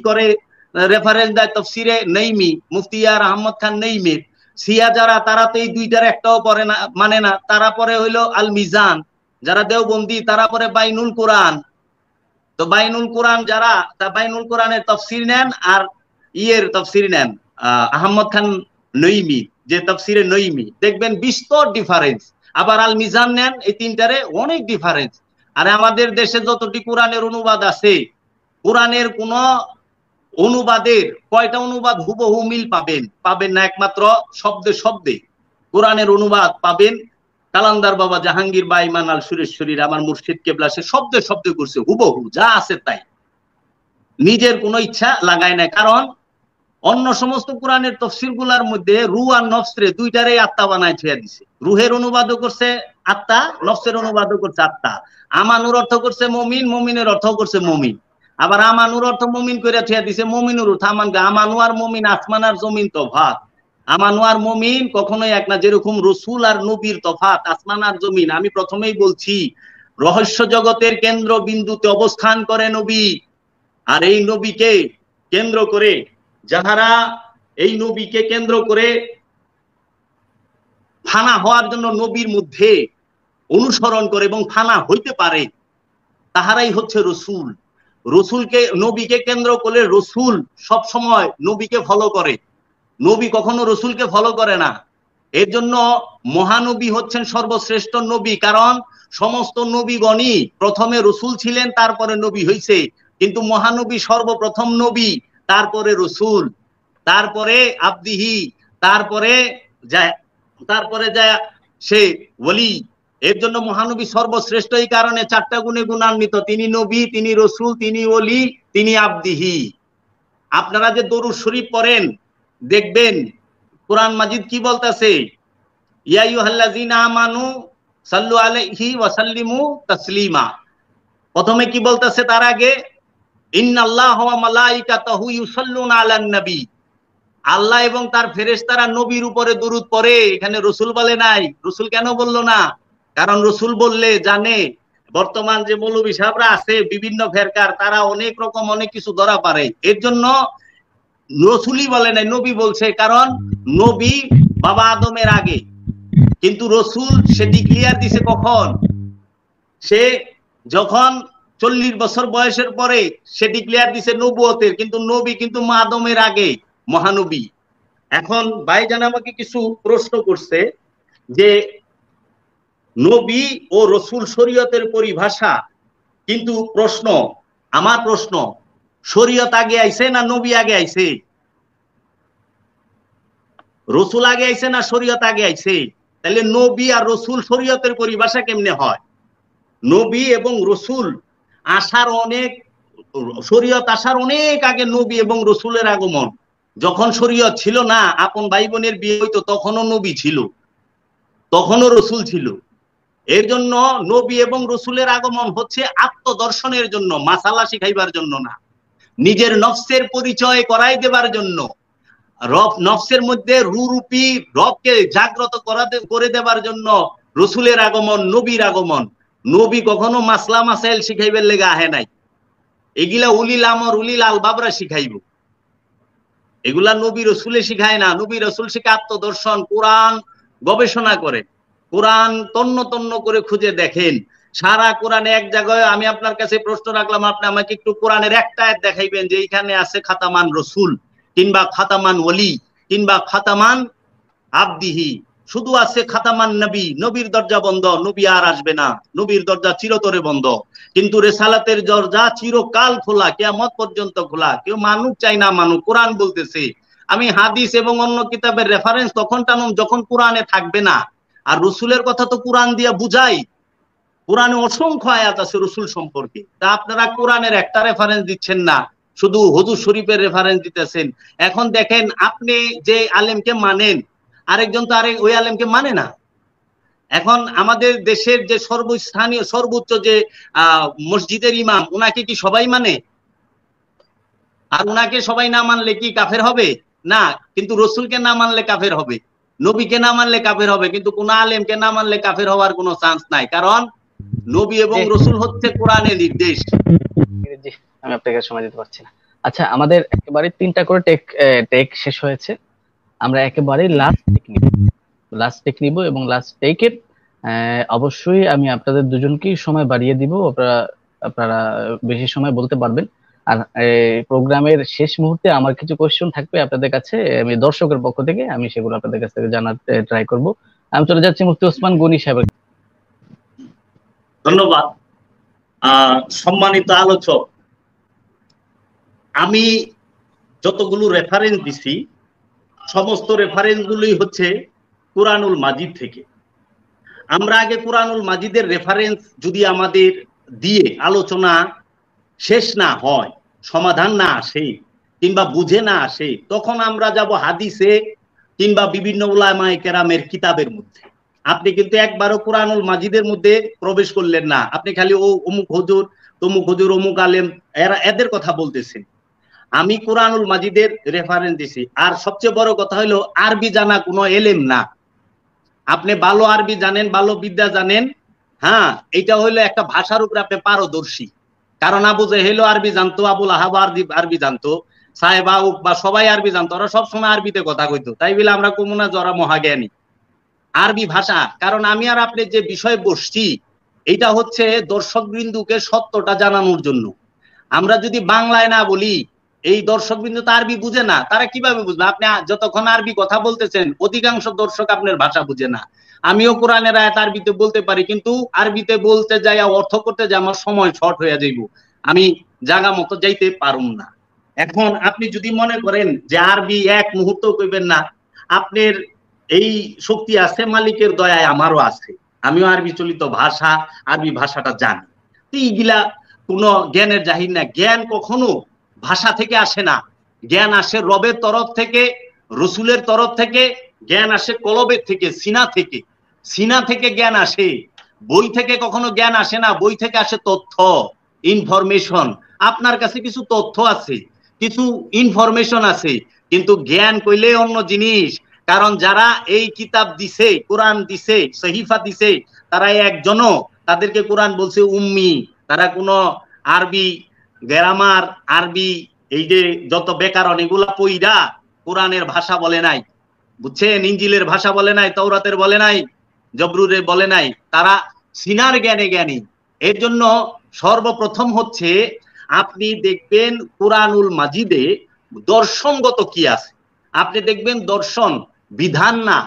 করে রেফারেন্স দেয় তাফসীরে নাইমি, মুফতি আর আহমদ খান নাইমির। শিয়া যারা তারা তো এই দুইটার একটাও পড়ে না, মানে না, তারা পড়ে হইলো আল মিজান। যারা দেওবন্দি তারা পড়ে বাইনুল কোরআন। তো বাইনুল কোরআন যারা, তা বাইনুল কোরআনের তাফসীর নেন আর ইয়ের তাফসীর নেন আহমদ খান নইমি, যে তাফসীরে নইমি, দেখবেন বিস্তর ডিফারেন্স। আবার আল মিজান নেন, এই তিনটারে অনেক ডিফারেন্স। আর আমাদের দেশে যতটি কোরআনের অনুবাদ আছে, কোরআনের কোন অনুবাদের কয়টা অনুবাদ হুবহু মিল পাবেন না, একমাত্র শব্দে শব্দে কোরআনের অনুবাদ পাবেন। কালান্দার বাবা জাহাঙ্গীর বা ইমান আল সুরেশ্বরীর, আমার মুর্শিদ কেবলা, সে শব্দে শব্দে করছে হুবহু যা আছে তাই, নিজের কোনো ইচ্ছা লাগায় না। কারণ অন্য সমস্ত কোরআনের তাফসীর গুলার মধ্যে রূহ আর নফসরে দুইটারই আত্মা বানায় ছেড়ে দিছে। রুহের অনুবাদও করছে আত্মা, নফসের অনুবাদও করছে আত্মা। আমানুর অর্থ করছে মমিন, মমিনের অর্থ করছে মমিন। আবার আমানুর অর্থ মমিন করে ছেড়ে দিছে মমিনুর অর্থ আমানু আর মমিন, আসমান আর জমিন তফাৎ। আমানু আর মমিন কখনোই এক না। যেরকম রসুল আর নবীর তফাৎ আসমান আর জমিন। আমি প্রথমেই বলছি, রহস্য জগতের কেন্দ্র বিন্দুতে অবস্থান করে নবী। আর এই নবীকে কেন্দ্র করে যাহারা এই নবীকে কেন্দ্র করে ফানা হওয়ার জন্য নবীর মধ্যে অনুসরণ করে এবং ফানা হইতে পারে, তাহারাই হচ্ছে রসুল। রসুলকে, নবীকে কেন্দ্র করে রসুল সব সময় নবীকে ফলো করে, নবী কখনো রসুলকে ফলো করে না। এর জন্য মহানবী হচ্ছেন সর্বশ্রেষ্ঠ নবী। কারণ সমস্ত নবীগণই প্রথমে রসুল ছিলেন, তারপরে নবী হইছে। কিন্তু মহানবী সর্বপ্রথম নবী, তারপরে রসুল, তারপরে আব্দিহি, তারপরে যায় সে ওলি। এর জন্য মহানবী সর্বশ্রেষ্ঠ। এই কারণে 4টা গুণে গুণান্বিত। তিনি নবী, তিনি রসুল, তিনি ওলি, তিনি আব্দিহি। আপনারা যে দরুদ শরীফ পড়েন দেখবেন কোরআন মাজিদ কি বলতেছে, ইয়া আইয়ুহাল্লাযীনা আমানু সাল্লু আলাইহি ওয়া সাল্লিমু তাসলিমা। প্রথমে কি বলতেছে তার আগে, ইন্নাল্লাহা ওয়া মালাইকাতাহু ইউসাল্লুনা আলান নবী, আল্লাহ এবং তার ফেরেশতারা নবীর উপরে দরুদ পড়ে। এখানে রাসূল বলে নাই। রাসূল কেন বললো না? কারণ রাসূল বললে জানে বর্তমান যে মৌলবী সাহেবরা আছে বিভিন্ন ফেরকার, তারা অনেক রকম অনেক কিছু ধরা পারে, এর জন্য রাসূলই বলে নাই, নবী বলছে। কারণ নবী বাবা আদমের আগে, কিন্তু রাসূল সে ডিক্লিয়ার দিছে কখন? সে যখন 40 বছর বয়সের পরে সে ডিক্লেয়ার দিছে নবুয়তের, কিন্তু নবী কিন্তু আদমের আগে, মহানবী। এখন ভাইজান আমাকে কিছু প্রশ্ন করছে যে নবী ও রাসূল শরীয়তের পরিভাষা, কিন্তু প্রশ্ন, আমার প্রশ্ন, শরীয়ত আগে আইছে না নবী আগে আইছে? রাসূল আগে আইছে না শরীয়ত আগে আইছে? তাহলে নবী আর রাসূল শরীয়তের পরিভাষা কেমনে হয়? নবী এবং রাসূল আসার অনেক, শরীয়ত আসার অনেক আগে নবী এবং রাসূলের আগমন। যখন শরীয়ত ছিল না, আপন ভাই বোনের বিয়ে হইতো, তখনও নবী ছিল, তখনও রাসূল ছিল। এর জন্য নবী এবং রাসূলের আগমন হচ্ছে আত্মদর্শনের জন্য, মাসালা শিখাইবার জন্য না, নিজের নফসের পরিচয় করাই দেবার জন্য, রব নফসের মধ্যে রূপী রবকে জাগ্রত করে দেবার জন্য রাসূলের আগমন, নবীর আগমন। নবী কখনো মাসলা মাসাইল শিখাইবার লেগে আহে নাই, এগুলা উলিল আমর উলিল আলবাবরা শিখাইব, এগুলা নবী রাসূলে শিখায় না। নবী রাসূল শিখে আত্মদর্শন, কোরআন গবেষণা করে, কোরআন তন্ন তন্ন করে খুঁজে দেখেন। সারা কোরআনে এক জায়গায়, আমি আপনার কাছে প্রশ্ন রাখলাম, আপনি আমাকে একটু কোরআনের একটা আয়াত দেখাইবেন যে এইখানে আছে খাতামান রাসূল কিংবা খাতামান ওলি কিংবা খাতামান আবদিহি, শুধু আছে খাতামান নবী, নবীর দরজা বন্ধ, নবী আর আসবে না, নবীর দরজা চিরতরে বন্ধ। কিন্তু রেসালাতের দরজা চিরকাল খোলা, কিয়ামত পর্যন্ত খোলা। কেউ মানুক চাই না মানুক, কোরআন বলতেছে। আমি হাদিস এবং অন্য কিতাবের রেফারেন্স তখন টানুম যখন কোরআনে থাকবে না। আর রাসূলের কথা তো কোরআন দিয়া বুঝাই, কোরআনে অসংখ্য আয়াত আছে রাসূল সম্পর্কে। তা আপনারা কোরআনের একটা রেফারেন্স দিচ্ছেন না, শুধু হুজুর শরীফের রেফারেন্স দিতেছেন। এখন দেখেন, আপনি যে আলেমকে মানেন, আরেকজন তো আরেক ওই আলেমকে মানে না। এখন আমাদের দেশের যে সর্বস্থানীয় সর্বোচ্চ যে মসজিদের ইমাম, ওনাকে কি সবাই মানে? আর ওনাকে সবাই না মানলে কি কাফের হবে? না। কিন্তু রাসূলকে না মানলে কাফের হবে, নবীকে না মানলে কাফের হবে, কিন্তু কোন আলেমকে না মানলে কাফের হওয়ার কোনো চান্স নাই। কারণ নবী এবং রাসূল হচ্ছে কোরআনের নির্দেশ। আমি আপনাকে সময় দিতে পারছি না। আচ্ছা, আমাদের একেবারে 3টা করে টেক শেষ হয়েছে। আমরা একেবারে লাস্ট টেক নিব এবং লাস্ট টেকের অবশ্যই আমি আপনাদের দুজনকেই সময় বাড়িয়ে দিব, আপনারা বেশি সময় বলতে পারবেন। আর প্রোগ্রামের শেষ মুহূর্তে আমার কিছু কোশ্চেন থাকবে আপনাদের কাছে, আমি দর্শকের পক্ষ থেকে আমি সেগুলো আপনাদের কাছ থেকে জানাতে ট্রাই করব। আমি চলে যাচ্ছি মুফতি ওসমান গনি সাহেবের। ধন্যবাদ। সম্মানিত আলোচক, আমি যতগুলো রেফারেন্স দিছি সমস্ত রেফারেন্স গুলোই হচ্ছে কুরআনুল মাজিদ থেকে। আমরা আগে কুরআনুল মাজিদের রেফারেন্স যদি আমাদের দিয়ে আলোচনা শেষ না হয়, সমাধান না আসে কিংবা বুঝে না আসে, তখন আমরা যাব হাদিসে কিংবা বিভিন্ন উলামায়ে কেরামের কিতাবের মধ্যে। আপনি কিন্তু একবারও কুরআনুল মাজিদের মধ্যে প্রবেশ করলেন না, আপনি খালি ও অমুক হুজুর তমুক হুজুর অমুক আলেম এদের কথা বলতেছেন। আমি কুরআনুল মাজিদের রেফারেন্স দিছি। আর সবচেয়ে বড় কথা হলো, আরবি জানা কোনো এলেম না। আপনি ভালো আরবি জানেন, ভালো বিদ্যা জানেন, হ্যাঁ, এটা হইলো একটা ভাষার উপরে আপনি পারদর্শী। কারণ আবু জেহেল আরবি জানতো, আবুল আহাব আরবি জানতো, সাহেবা বা সবাই আরবি জানতো, ওরা সবসময় আরবিতে কথা কইতো। তাই বলে আমরা কমুনা যারা মহাজ্ঞানী আরবি ভাষা। কারণ আমি আর আপনি যে বিষয় বসছি, এটা হচ্ছে দর্শক বিন্দুকে সত্যটা জানানোর জন্য। আমরা যদি বাংলায় না বলি, এই দর্শক বিন্দু তো আরবি বুঝে না, তারা কিভাবে বুঝবে? আপনি যতক্ষণ আরবি কথা বলতেছেন, অধিকাংশ দর্শক আপনার ভাষা বুঝে না। আমিও কোরআনের আয়াত আরবিতে বলতে পারি, কিন্তু আরবিতে বলতে যাই অর্থ করতে যাই আমার সময় শর্ট হয়ে যাইব, আমি জায়গা মতো যাইতে পারুম না। এখন আপনি যদি মনে করেন যে আরবি এক মুহূর্ত কইবেন না, আপনার এই শক্তি আছে, মালিকের দয়ায় আমারও আছে, আমিও আরবি চলিত ভাষা আরবি ভাষাটা জানি। তো এইগুলা কোনো জ্ঞানের জাহির না। জ্ঞান কখনো ভাষা থেকে আসে না, জ্ঞান আসে রবের তরফ থেকে, রসুলের তরফ থেকে, জ্ঞান আসে কলবের থেকে, সিনা থেকে জ্ঞান আসে, বই থেকে কখনো জ্ঞান আসে না। বই থেকে আসে তথ্য, ইনফরমেশন। আপনার কাছে কিছু তথ্য আছে, কিছু ইনফরমেশন আছে, কিন্তু জ্ঞান কইলে অন্য জিনিস। কারণ যারা এই কিতাব দিছে, কোরআন দিছে, সহিফা দিছে, তারা একজনও, তাদেরকে কোরআন বলছে উম্মি। তারা কোনো আরবি গ্রামার, আরবি এই যে যত ব্যাকরণ এগুলা পইরা কোরআনের ভাষা বলে নাই, বুঝছেন? ইঞ্জিলের ভাষা বলে নাই, তৌরাতের বলে নাই, জবরুরের বলে নাই। তারা সিনার জ্ঞানে জ্ঞানী। এর জন্য সর্বপ্রথম হচ্ছে আপনি দেখবেন কুরআনুল মাজিদে দর্শনগত কি আছে। আপনি দেখবেন দর্শন বিধান না,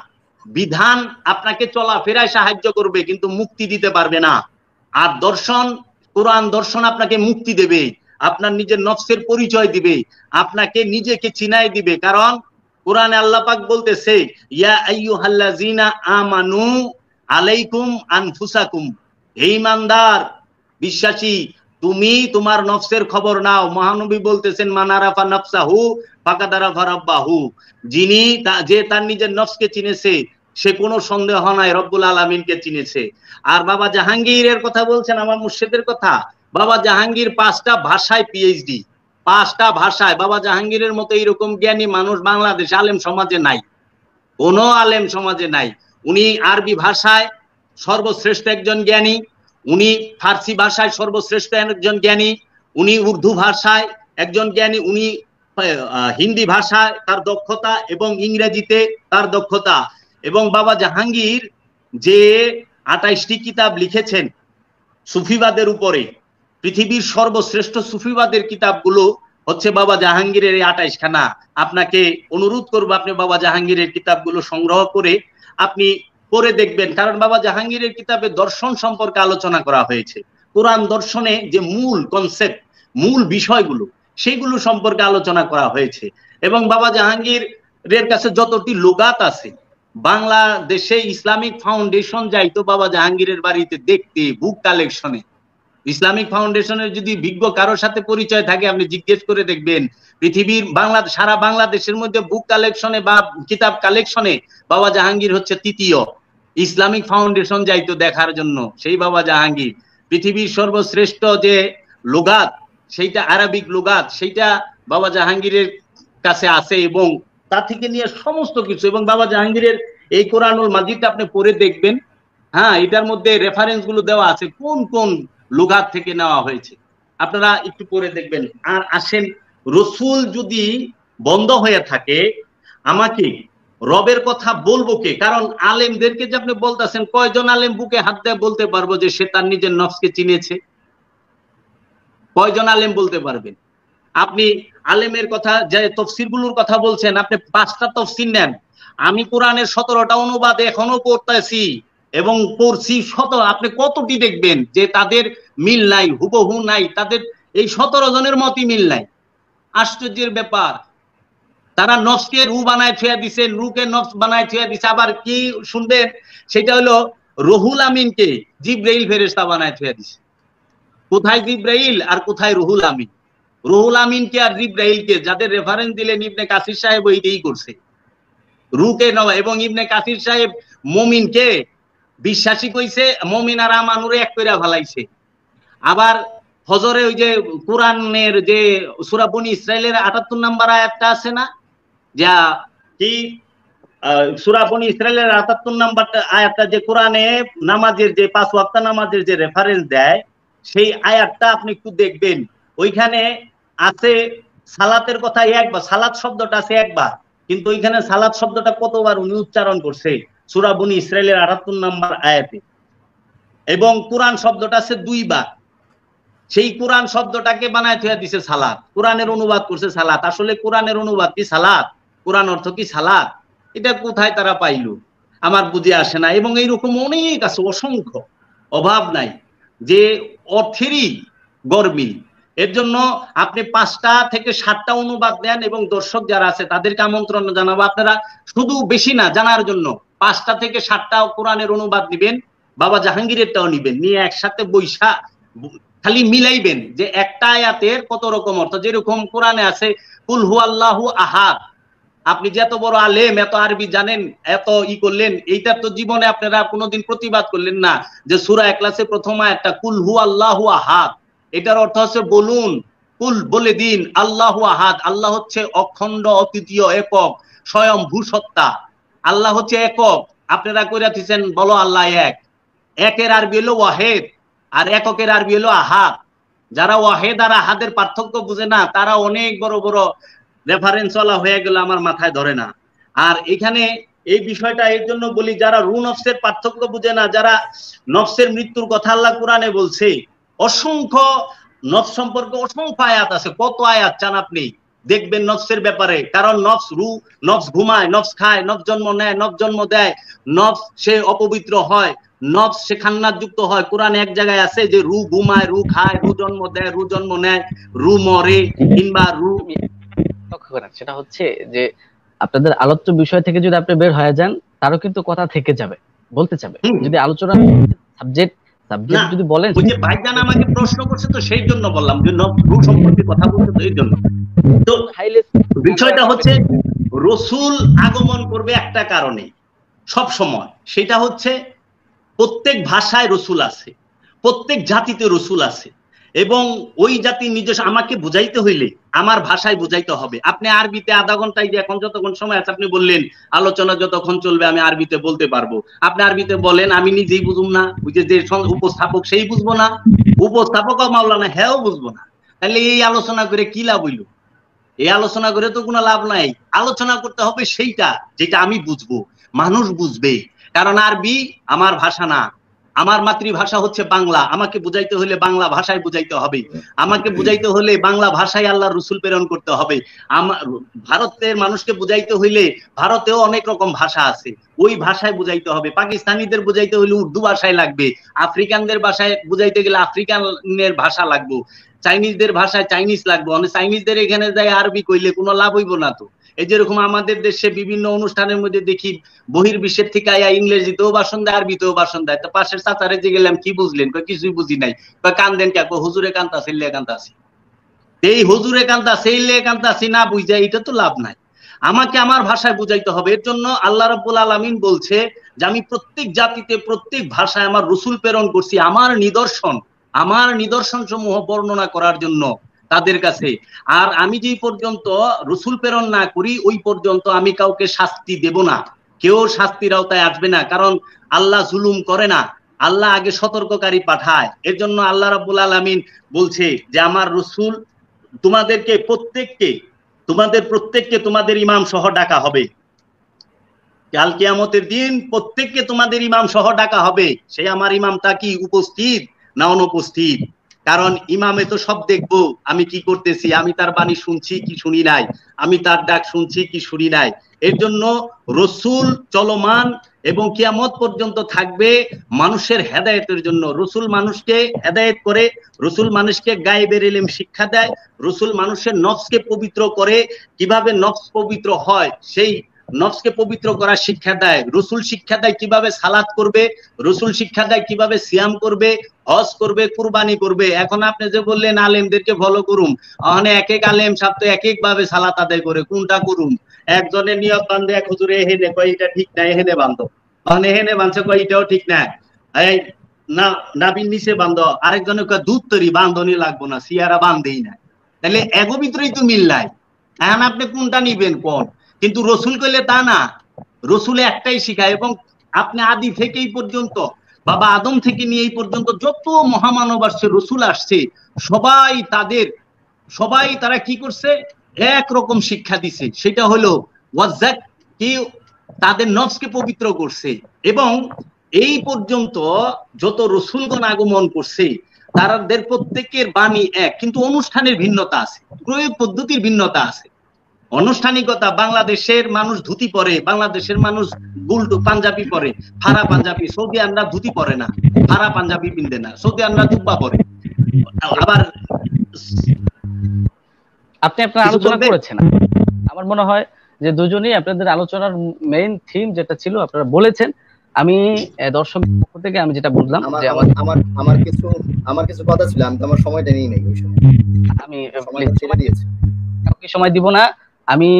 বিধান আপনাকে চলাফেরায় সাহায্য করবে কিন্তু মুক্তি দিতে পারবে না। আর দর্শন, কোরআন দর্শন আপনাকে মুক্তি দেবে, আপনার নিজের নফসের পরিচয় দিবে, আপনাকে নিজেকে চিনাই দিবে। কারণ কোরআনে আল্লাহ পাক বলতেছে, ইয়া আইয়ুহাল্লাযিনা আমানু আলাইকুম আনফুসাকুম, হে ঈমানদার বিশ্বাসী, তুমি তোমার নফসের খবর নাও। মহানবী বলতেছেন, মান আরাফা নাফসাহু ফাকাদ আরাফা রাব্বাহু, যিনি যে তার নিজের নফসকে চিনেছে সে কোনো সন্দেহ নাই রব্বুল আলামিনকে চিনেছে। আর বাবা জাহাঙ্গীরের কথা বলছেন, আমার মুর্শিদের কথা। বাবা জাহাঙ্গীর 5টা ভাষায় পিএইচডি, 5টা ভাষায়। বাবা জাহাঙ্গীরের মতো এইরকম জ্ঞানী মানুষ বাংলাদেশ আলেম সমাজে নাই, কোনো আলেম সমাজে নাই। উনি আরবি ভাষায় সর্বশ্রেষ্ঠ একজন জ্ঞানী, উনি ফার্সি ভাষায় সর্বশ্রেষ্ঠ একজন জ্ঞানী, উনি উর্দু ভাষায় একজন জ্ঞানী, উনি হিন্দি ভাষায় তার দক্ষতা এবং ইংরেজিতে তার দক্ষতা। এবং বাবা জাহাঙ্গীর যে 28টি কিতাব লিখেছেন সুফিবাদের উপরে, পৃথিবীর সর্বশ্রেষ্ঠ সুফিবাদের কিতাবগুলো হচ্ছে বাবা জাহাঙ্গীরের এই 28খানা। আপনাকে অনুরোধ করবো আপনি বাবা জাহাঙ্গীরের কিতাবগুলো সংগ্রহ করে আপনি পড়ে দেখবেন। কারণ বাবা জাহাঙ্গীরের কিতাবে দর্শন সম্পর্কে আলোচনা করা হয়েছে, কোরআন দর্শনে যে মূল কনসেপ্ট, মূল বিষয়গুলো, সেগুলো সম্পর্কে আলোচনা করা হয়েছে। এবং বাবা জাহাঙ্গীরের কাছে যতটি লুগাত আছে, বাংলাদেশে ইসলামিক ফাউন্ডেশন যাইতো বাবা জাহাঙ্গীরের বাড়িতে দেখতে, বুক কালেকশনে। ইসলামিক ফাউন্ডেশনের যদি বিজ্ঞ কারোর সাথে পরিচয় থাকে আপনি জিজ্ঞেস করে দেখবেন, পৃথিবীর সারা বাংলাদেশের মধ্যে বুক কালেকশনে বা কিতাব কালেকশনে বাবা জাহাঙ্গীর হচ্ছে তৃতীয়। ইসলামিক ফাউন্ডেশন যাইতো দেখার জন্য সেই বাবা জাহাঙ্গীর। পৃথিবীর সর্বশ্রেষ্ঠ যে লুগাত, সেইটা আরবিক লুগাত, সেইটা বাবা জাহাঙ্গীরের কাছে আছে এবং তা থেকে নিয়ে সমস্ত কিছু। এবং বাবা জাহাঙ্গীরের এই কোরআনুল মাজিদটা আপনি পড়ে দেখবেন, হ্যাঁ, এটার মধ্যে রেফারেন্স গুলো দেওয়া আছে কোন কোন লুগাত থেকে নেওয়া হয়েছে, আপনারা একটু পড়ে দেখবেন। আর আসেন, রসুল যদি বন্ধ হয়ে থাকে, আমাকে রবের কথা বলবো কে? কারণ আলেমদেরকে যে আপনি বলতেছেন, কয়জন আলেম বুকে হাত দিয়ে বলতে পারবো যে সে তার নিজের নফসকে চিনেছে? কয়জন আলেম বলতে পারবেন? আপনি আলেমের কথা, যে তফসিরগুলোর কথা বলছেন, আপনি 5টা তফসির নেন। আমি কোরআনের 17টা অনুবাদ এখনো পড়তেছি এবং পড়ছি আপনি কতটি দেখবেন যে তাদের মিল নাই, হুবহু নাই, তাদের এই 17 জনের মতই মিল নাই। আশ্চর্যের ব্যাপার, তারা নফসকে রু বানায় ছুঁয়া দিছে, রুকে নফস বানায় ছুঁয়া দিছে। আবার কি শুনবেন, সেটা হলো রুহুল আমিনকে জিবরাইল ফেরেশতা বানায় ছুঁয়া দিছে। কোথায় জিবরাইল আর কোথায় রুহুল আমিন? রুহুল আমিনকে আর জিবরাইলকে যাদের রেফারেন্স দিলেন ইবনে কাসির সাহেব ওইটাই করছে, রুকে নয়। এবং ইবনে কাসির সাহেব মুমিনকে বিশ্বাসী কইছে, মুমিন আর আমানুরে এক কইরা ফেলাইছে। আবার ফজরে ওই যে কোরআনের যে সূরা বনী ইসরাইলের 78 নম্বর আয়াতটা আছে না, যা কি সূরা বনী ইসরাইলের 78 নম্বর আয়াতটা যে কোরআনে নামাজের যে 5 ওয়াক্ত নামাজের যে রেফারেন্স দেয়, সেই আয়াতটা আপনি একটু দেখবেন। ওইখানে আছে সালাতের কথা একবার, সালাত শব্দটা আছে একবার, কিন্তু ওইখানে সালাত শব্দটা কতবার উনি উচ্চারণ করছে সূরা বনী ইসরাইলের 78 নম্বর আয়াতে। এবং কোরআন শব্দটা আছে 2 বার। সেই কোরআন শব্দটাকে বানায় থুয়া দিছে সালাত, কোরআনের অনুবাদ করছে সালাত। আসলে কোরআনের অনুবাদ কি সালাত? কোরআন অর্থ কি সালাত? এটা কোথায় তারা পাইলো আমার বুঝে আসে না। এবং এইরকম অনেক আছে, অসংখ্য, অভাব নাই, যে অর্থেরই গরমিল। এর জন্য আপনি 5টা থেকে 7টা অনুবাদ দেন এবং দর্শক যারা আছে তাদেরকে আমন্ত্রণ জানাবো, আপনারা শুধু বেশি না জানার জন্য 5টা থেকে 7টা কোরআনের অনুবাদ নিবেন, বাবা জাহাঙ্গীরেরটাও নিবেন, নিয়ে একসাথে বৈশা খালি মিলাইবেন যে একটা আয়াতের কত রকম অর্থ। যেরকম কোরআনে আছে কুল হু আল্লাহু আহাদ, আপনি যে এত বড় আলেম, এত আরবি জানেন, এত করলেন, এইটার তো জীবনে আপনারা কোনোদিন প্রতিবাদ করলেন না যে সূরা ইখলাসে প্রথম আয়াতটা কুল হু আল্লাহু আহাদ, এটার অর্থ হচ্ছে বলুন, কুল বলে দিন, আল্লাহু আহাদ, আল্লাহ হচ্ছে অখণ্ড অদ্বিতীয় একক স্বয়ংভূ সত্তা, আল্লাহ হচ্ছে একক। আপনারা কইরা দিয়েছেন বলো আল্লাহ এক, একের আরবি হলো ওয়াহেদ আর এককের আরবি হলো আহাদ। যারা ওয়াহেদ আর আহাদের পার্থক্য বুঝে না তারা অনেক বড় বড় রেফারেন্স ওয়ালা হয়ে গেল, আমার মাথায় ধরে না। আর এখানে এই বিষয়টা এর জন্য বলি, যারা রু নফসের পার্থক্য বুঝে না, যারা নফসের মৃত্যুর কথা আল্লাহ কোরআনে বলছে, অসংখ্য নফস সম্পর্কে অসংখ্য আয়াত আছে, কত আয়াত চান আপনি দেখবেন নফসের ব্যাপারে। কারণ নফস ঘুমায়, নফস খায়, নফস জন্ম নেয়, নফস জন্ম দেয়, নফস সে অপবিত্র হয়, নফস সে খান্নাত যুক্ত হয়। কোরআনে এক জায়গায় আছে যে রু ঘুমায়, রু খায়, রু জন্ম দেয়, রু জন্ম নেয়, রু মরে, কিংবা রু। লক্ষ্য করেন সেটা হচ্ছে যে আপনাদের আলোচ্য বিষয় থেকে যদি আপনি বের হয়ে যান, তারও কিন্তু কথা থেকে যাবে, বলতে চাবে। যদি আলোচনা সাবজেক্ট যদি বলেন, ওই যে ভাইজান আমাকে প্রশ্ন করছে তো সেই জন্য বললাম যে রু সম্পর্কে কথা বলতে, তো এই জন্য। তো বিষয়টা হচ্ছে রসুল আগমন করবে একটা কারণে সব সময়, সেটা হচ্ছে প্রত্যেক ভাষায় রসুল আছে, প্রত্যেক জাতিতে রসুল আছে, এবং ওই জাতি নিজস্ব আমাকে বুঝাইতে হইলে আমার ভাষায় বুঝাইতে হবে। আপনি আরবিতে আধা ঘন্টায় যে এখন যতক্ষণ সময় আছে, আপনি বললেন আলোচনা যতক্ষণ চলবে আমি আরবিতে বলতে পারবো, আপনি আরবিতে বলেন, আমি নিজেই বুঝুম না, বুঝে যে উপস্থাপক সেই বুঝবো না, উপস্থাপক মাওলানা হ্যাঁ বুঝবো না, তাহলে এই আলোচনা করে কি লাভ হইল? এই আলোচনা করে তো কোনো লাভ নাই। আলোচনা করতে হবে সেইটা যেটা আমি বুঝবো, মানুষ বুঝবে। কারণ আরবি আমার ভাষা না, আমার মাতৃভাষা হচ্ছে বাংলা, আমাকে বুঝাইতে হলে বাংলা ভাষায় বুঝাইতে হবে, আমাকে বুঝাইতে হলে বাংলা ভাষায় আল্লাহর রাসূল প্রেরণ করতে হবে। আমার ভারতের মানুষকে বুঝাইতে হইলে ভারতেও অনেক রকম ভাষা আছে, ওই ভাষায় বুঝাইতে হবে। পাকিস্তানিদের বুঝাইতে হলে উর্দু ভাষায় লাগবে, আফ্রিকানদের ভাষায় বুঝাইতে গেলে আফ্রিকানের ভাষা লাগবে, চাইনিজদের ভাষায় চাইনিজ লাগবে। অনেক চাইনিজদের এখানে যাই আরবি কইলে কোনো লাভ হইব না। তো এই যেরকম আমাদের দেশে বিভিন্ন অনুষ্ঠানের মধ্যে দেখি বহির্বিশ্বের থেকে আয়া ইংরেজিতেও ভাষণ দেয়, আরবিতেও ভাষণ দেয়। তো পাশের চাচারে যে গেলাম কি বুঝলেন, কিছুই বুঝি নাই। কান্দেন কে? হুজুরে কান্তাছি, লে কান্তাছি। এই হুজুরে কান্তাছি, লে কান্তাছি না বুঝা এটা তো লাভ নাই। আমাকে আমার ভাষায় বুঝাইতে হবে। এর জন্য আল্লাহ রাব্বুল আলামিন বলছে যে আমি প্রত্যেক জাতিতে প্রত্যেক ভাষায় আমার রাসূল প্রেরণ করছি, আমার নিদর্শন সমূহ বর্ণনা করার জন্য তাদের কাছে। আর আমি যেই পর্যন্ত রাসূল প্রেরণ না করি ওই পর্যন্ত আমি কাউকে শাস্তি দেব না, কেউ শাস্তির আওতায় আসবে না। কারণ আল্লাহ জুলুম করে না, আল্লাহ আগে সতর্ককারী পাঠায়। এর জন্য আল্লাহ রাব্বুল আলামিন বলছে যে আমার রাসূল তোমাদের প্রত্যেককে তোমাদের ইমাম সহ ডাকা হবে। কাল কিয়ামতের দিন প্রত্যেককে তোমাদের ইমাম সহ ডাকা হবে। সেই আমার ইমামটা কি উপস্থিত না অনুপস্থিত? কারণ ইমামে তো সব দেখবো আমি কি করতেছি, আমি তার বাণী শুনছি কি শুনি নাই, আমি তার ডাক শুনছি কি শুনি নাই। এর জন্য রাসূল চলমান এবং কিয়ামত পর্যন্ত থাকবে মানুষের হেদায়েতের জন্য। রাসূল মানুষকে হেদায়েত করে, রাসূল মানুষকে গায়েবের ইলম শিক্ষা দেয়, রাসূল মানুষের নফসকে পবিত্র করে। কিভাবে নফস পবিত্র হয় সেই নফসকে পবিত্র করার শিক্ষা দেয়। রাসূল শিক্ষা দেয় কিভাবে সালাত করবে, রাসূল শিক্ষা দেয় কিভাবে সিয়াম করবে, হজ করবে, কুরবানি করবে। এখন আপনি যে বললেন আলেমদেরকে ফলো করুম, ওখানে এক এক আলেম সাহেব তো এক এক ভাবে সালাত আদায় করে, কোনটা করুম? একজনের নিয়ত বান্ধে এক হুজুরে এহেনে কয় এটা ঠিক না, এহেনে বান্ধ, ওখানে এহেনে বাঁধছে কয় এটাও ঠিক না, এই না নাবির নিচে বান্ধ, আরেকজনে কয় দুধ তৈরি বান্ধনি লাগবো না, সিয়ারা বান্ধেই না। তাহলে এগো ভিতরেই তো মিল নাই। এখন আপনি কোনটা নিবেন কোন? কিন্তু রসুল কইলে তা না, রসুলে একটাই শিখায়। এবং আপনি আদি থেকে এই পর্যন্ত, বাবা আদম থেকে নিয়ে এই পর্যন্ত যত মহামানব আসছে, রসুল আসছে, সবাই তারা কি করছে? একরকম শিক্ষা দিছে। সেটা হলো ওয়াজ্জাক কি তাদের নফসকে পবিত্র করছে। এবং এই পর্যন্ত যত রসুলগণ আগমন করছে তাদের প্রত্যেকের বাণী এক, কিন্তু অনুষ্ঠানের ভিন্নতা আছে, প্রয়োগ পদ্ধতির ভিন্নতা আছে। আনুষ্ঠানিকতা, বাংলাদেশের মানুষ ধুতি পরে, বাংলাদেশের মানুষ গুলটু পাঞ্জাবি পরে, ফারা পাঞ্জাবি। সৌদি আরবরা ধুতি পরে না, ফারা পাঞ্জাবি পিনতে না, সৌদি আরবরা জুব্বা পরে। আবার আপনি আপনার আলোচনা করেছেন, আমার মনে হয় যে দুজনেই আপনাদের আলোচনার মেইন থিম যেটা ছিল আপনারা বলেছেন। আমি দর্শকের পক্ষ থেকে আমি যেটা বুঝলাম যে আমার কিছু কথা ছিল, আমি তো আমার সময়টা নিয়ে নেই, ওই সময় আমি সময়টা ছেড়ে দিয়েছি। কাউকে সময় দিব না। আমি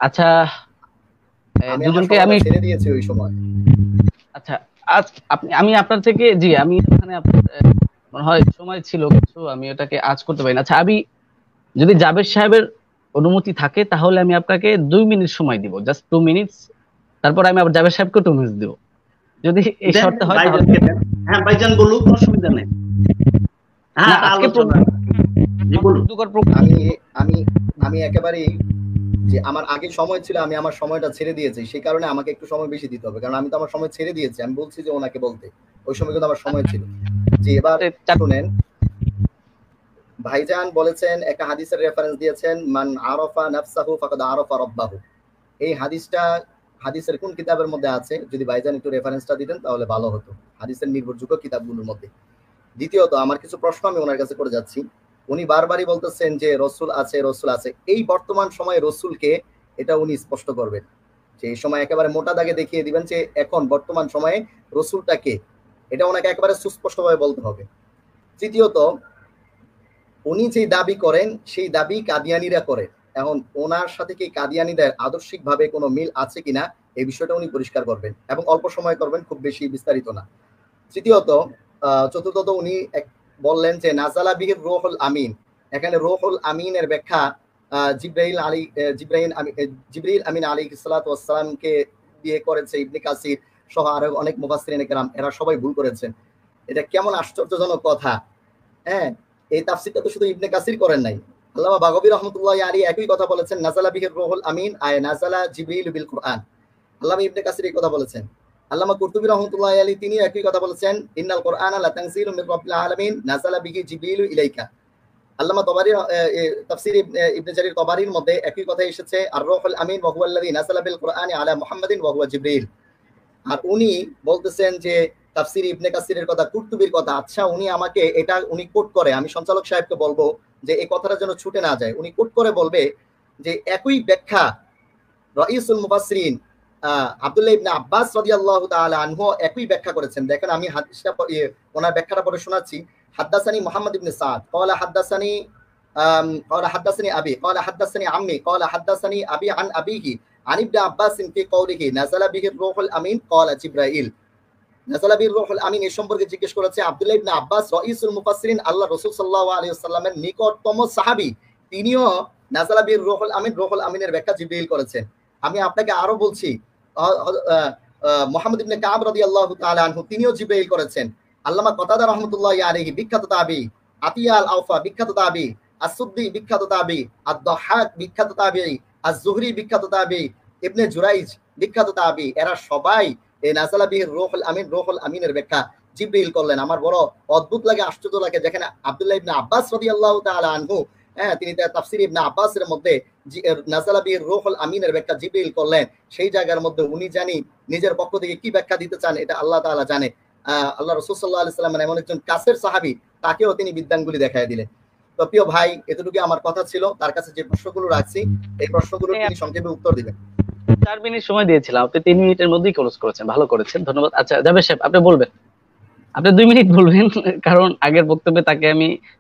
আচ্ছা, আমি আমার দুজনকে সময়টা আমি ছেড়ে দিয়েছি ওই সময়। আচ্ছা, আমি আপনার থেকে, জি, আমি এখানে আপনার মনে হয় সময় ছিল কিছু, আমি ওটাকে আজ করতে পারি না। আচ্ছা, আমি যদি জাবের সাহেবের অনুমতি থাকে তাহলে আমি আপনাকে 2 মিনিট সময় দিব, জাস্ট 2 মিনিটস। তারপর আমি আবার জাবের সাহেবকে 2 মিনিট দিব, যদি এই দেন শর্তে হয় তাহলে। ভাইজানকে দেন। হ্যাঁ ভাইজান বলুক, অসুবিধা নেই। হ্যাঁ না, আজকে আলোচনা, জি বলুন। আমি আমি আমি একেবারেই যে আমার আগে সময় ছিল, আমি আমার সময়টা ছেড়ে দিয়েছি, সেই কারণে আমাকে একটু সময় বেশি দিতে হবে, কারণ আমি তো আমার সময় ছেড়ে দিয়েছি। আমি বলছি যে ওনাকে বলতে, ওই সময় কিন্তু আমার সময় ছিল। জি, এবার শুনেন, ভাইজান বলেছেন, একটা হাদিসের রেফারেন্স দিয়েছেন, মান আরাফা নাফসাহু ফাকাদ আরাফা রাব্বাহু। এই হাদিসটা হাদিসের কোন কিতাবের মধ্যে আছে? যদি ভাইজান একটু রেফারেন্সটা দিতেন তাহলে ভালো হতো, হাদিসের নির্ভরযোগ্য কিতাবগুলোর মধ্যে। দ্বিতীয়ত, আমার কিছু প্রশ্ন আমি ওনার কাছে করে যাচ্ছি। উনি বারবারই বলতেছেন যে রসুল আছে, রসুল আছে। এই বর্তমান সময়ে রসুলকে, এটা উনি স্পষ্ট করবেন, যে এই সময় একেবারে মোটা দাগে দেখিয়ে দিবেন যে এখন বর্তমান সময়ে রসুলটা কে, এটা ওনাকে একেবারে সুস্পষ্টভাবে বলতে হবে। তৃতীয়ত, উনি যে দাবি করেন সেই দাবি কাদিয়ানিরা করে। এখন ওনার সাথে কি কাদিয়ানিদের আদর্শিকভাবে কোনো মিল আছে কিনা, এই বিষয়টা উনি পরিষ্কার করবেন, এবং অল্প সময় করবেন, খুব বেশি বিস্তারিত না। চতুর্থত, উনি বললেন যে নাজালা বিহির রূহুল আমিন। এখানে রূহুল আমিনের ব্যাখ্যা জিবরাইল আমিন আলাইহিস সালাতু ওয়াস সালামকে দিয়ে করেছে ইবনে কাসির সহ আরো অনেক মুফাসসিরিনে কেরাম, এরা সবাই ভুল করেছেন। এটা কেমন আশ্চর্যজনক কথা! হ্যাঁ, এই তাফসীরটা তো শুধু ইবনে কাসির করেন নাই, আল্লামা বাগাবী রাহমাতুল্লাহি আলাইহি একই কথা বলেছেন, নাজালা বিহির রূহুল আমিন আয় নাজালা জিবরিল বিল কুরআন। আল্লামা ইবনে কাসির এই কথা বলেছেন। আল্লামা কুরতুবী রাহমাতুল্লাহি আলাইহি তিনি একই কথা বলেছেন, ইন্নাল কুরআনা লাতানজিলুম মির রাব্বিল আলামিন নাযালা বিহি জিবরিলু ইলাইকা। আল্লামা তাবারী তাফসীর ইবনে জারীর তাবারীর মধ্যে একই কথা এসেছে, আর রূহুল আমিন ওয়া হুয়াল্লাযী নাযালা বিল কুরআনি আলা মুহাম্মাদিন ওয়া হুয়া জিবরিল। আর উনি বলতেছেন যে তাফসীর ইবনে কাসিরের কথা, কুরতুবীর কথা। আচ্ছা, উনি আমাকে এটা উনি কোট করে, আমি সঞ্চালক সাহেবকে বলবো যে এই কথাটা যেন ছুটে না যায়। উনি কোট করে বলবে যে একই ব্যাখ্যা রাইসুল মুফাসসিরিন আব্দুল্লাহ ইবনে আব্বাস রাদিয়াল্লাহু তাআলা আনহু একই ব্যাখ্যা করেছেন। দেখেন, আমি হাদিসটা ওনার ব্যাখ্যাটা পড়ে শোনাচ্ছি। হাদ্দাসানি মুহাম্মদ ইবনে সাদ ক্বালা হাদ্দাসানি আবি ক্বালা হাদ্দাসানি আম্মি ক্বালা হাদ্দাসানি আবি আন আবিহি আন ইবনে আব্বাস ফি কওলিহি নাযালা বিহির রূহুল আমিন ক্বালা জিবরাইল। নাযালা বিহির রূহুল আমিন এই সম্পর্কে জিজ্ঞেস করেছে আব্দুল্লাহ ইবনে আব্বাস, রাইসুল মুফাসসিরিন, আল্লাহ রাসূল সাল্লাল্লাহু আলাইহি ওয়াসাল্লামের নিকটতম সাহাবী, তিনিও নাযালা বিহির রূহুল আমিনের ব্যাখ্যা জিবরাইল করেছেন। আমি আপনাকে আরো বলছি, মুহাম্মদ ইবনে কাব রাদিয়াল্লাহু তাআলা আনহু তিনিও জিবরাইল করেছেন। আল্লামা কতাদা রাহমাতুল্লাহি আলাইহি বিখ্যাত তাবী, আতিয়া আল আওফা বিখ্যাত তাবী, আস-সুদ্দি বিখ্যাত তাবী, আদ-দাহহাক বিখ্যাত তাবী, আজ-জুহরি বিখ্যাত তাবী, ইবনে জুরাইজ বিখ্যাত তাবী, এরা সবাই এই নাযালা বিহির রূহুল আমিনের ব্যাখ্যা জিবরাইল করলেন। আমার বড় অদ্ভুত লাগে, আশ্চর্য লাগে, যেখানে আব্দুল্লাহ ইবনে আব্বাস রাদিয়াল্লাহু তাআলা আনহু, হ্যাঁ, তিনি তার তাফসীর ইবনে আব্বাসের মধ্যে নাযালা বিহির রূহুল আমিনের ব্যাখ্যা জিবরাইল করলেন, সেই জায়গার মধ্যে উনি জানি নিজের পক্ষ থেকে কি ব্যাখ্যা দিতে চান এটা আল্লাহ তাআলা জানে। আল্লাহ রাসূল সাল্লাল্লাহু আলাইহি ওয়াসাল্লাম এমন একজন কাছের সাহাবী, তাকেও তিনি বিদ্যাঙ্গুলি দেখায় দিলেন। তো প্রিয় ভাই, এতটুকু আমার কথা ছিল। তার কাছে যে প্রশ্নগুলো রাখছি, এই প্রশ্নগুলো তিনি সংক্ষেপে উত্তর দিবেন। 4 মিনিট সময় দিয়েছিলাম, আপনি 3 মিনিটের মধ্যেই ক্লোজ করেছেন, ভালো করেছেন, ধন্যবাদ। আচ্ছা, জাবের সাহেব আপনি বলবেন, আপনি 2 মিনিট বলবেন, কারণ আগের বক্তব্যে তাকে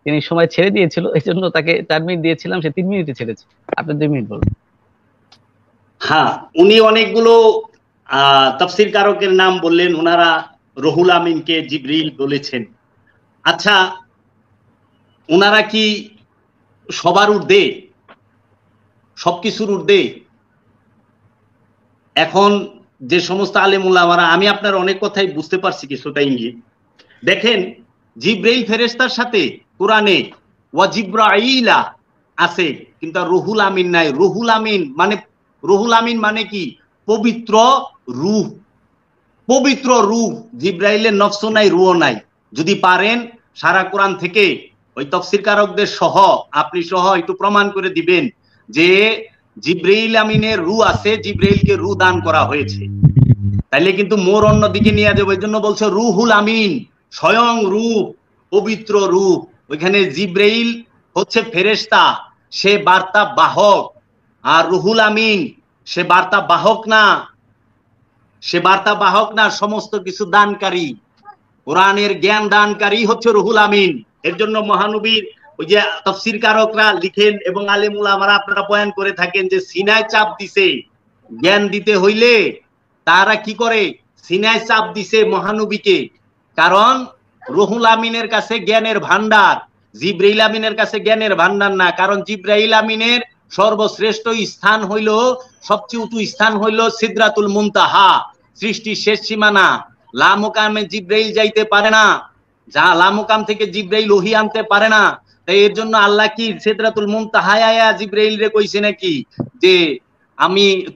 তিনি সময় ছেড়ে দিয়েছিল, এই জন্য তাকে 4 মিনিট দিয়েছিলাম, সে 3 মিনিটে ছেড়েছে। আপনি 2 মিনিট বলবেন। হ্যাঁ, উনি অনেকগুলো তাফসীর কারকের নাম বললেন, ওনারা রুহুল আমিনকে জিবরিল বলেছেন। আচ্ছা, ওনারা কি সবার ঊর্ধ্বে, সবকিছুর ঊর্ধ্বে? এখন যে সমস্ত আলেম উলামারা, আমি আপনার অনেক কথাই বুঝতে পারছি কিছুটা ইঙ্গিত। দেখেন, জিবরাইল ফেরেশতার সাথে কোরআনে ওয়া জিবরাইলা আছে, কিন্তু রুহুল আমিন নাই। রুহুল আমিন মানে কি? পবিত্র রূহ। পবিত্র রূহ। জিবরাইলের নফস নাই, রূহ নাই। যদি পারেন সারা কোরআন থেকে ওই তাফসীর কারকদের সহ, আপনি সহ একটু প্রমাণ করে দিবেন যে জিবরাইল আমিনের রূহ আছে, জিবরাইলকে রূহ দান করা হয়েছে, তাইলে কিন্তু মোর অন্য দিকে নিয়ে যাবে। এই জন্য বলছে রুহুল আমিন, স্বয়ং রূহ, পবিত্র রূহ। ওইখানে জিবরাইল হচ্ছে ফেরেশতা, সে বার্তা বাহক। আর রুহুল আমিন সে বার্তা বাহক না, সে বার্তা বাহক না, সমস্ত কিছু দানকারী, কোরআনের জ্ঞান দানকারী হচ্ছে রুহুল আমিন। এর জন্য মহানবীর ওই যে তাফসীর কারকরা লিখেন এবং আলেম উলামারা আপনারা বয়ান করে থাকেন যে সিনায় চাপ দিছে জ্ঞান দিতে হইলে তারা কি করে, সিনায় চাপ দিছে মহানবীকে, কারণ রুহুল আমিনের কাছে জ্ঞানের ভান্ডার, জিবরাইল আমিনের কাছে জ্ঞানের ভান্ডার না। কারণ জিবরাইল আমিনের সর্বশ্রেষ্ঠ স্থান হইল, সবচেয়ে উঁচু স্থান হইল সিদরাতুল মুনতাহা, সৃষ্টির শেষ সীমানা। লা মুকামে জিবরাইল যাইতে পারে না, যা লা মুকাম থেকে জিবরাইল ওহী আনতে পারে না। তাই এর জন্য আল্লাহ কি সিদরাতুল মুনতাহায় আয়া জিবরাইল রে কইছে নাকি যে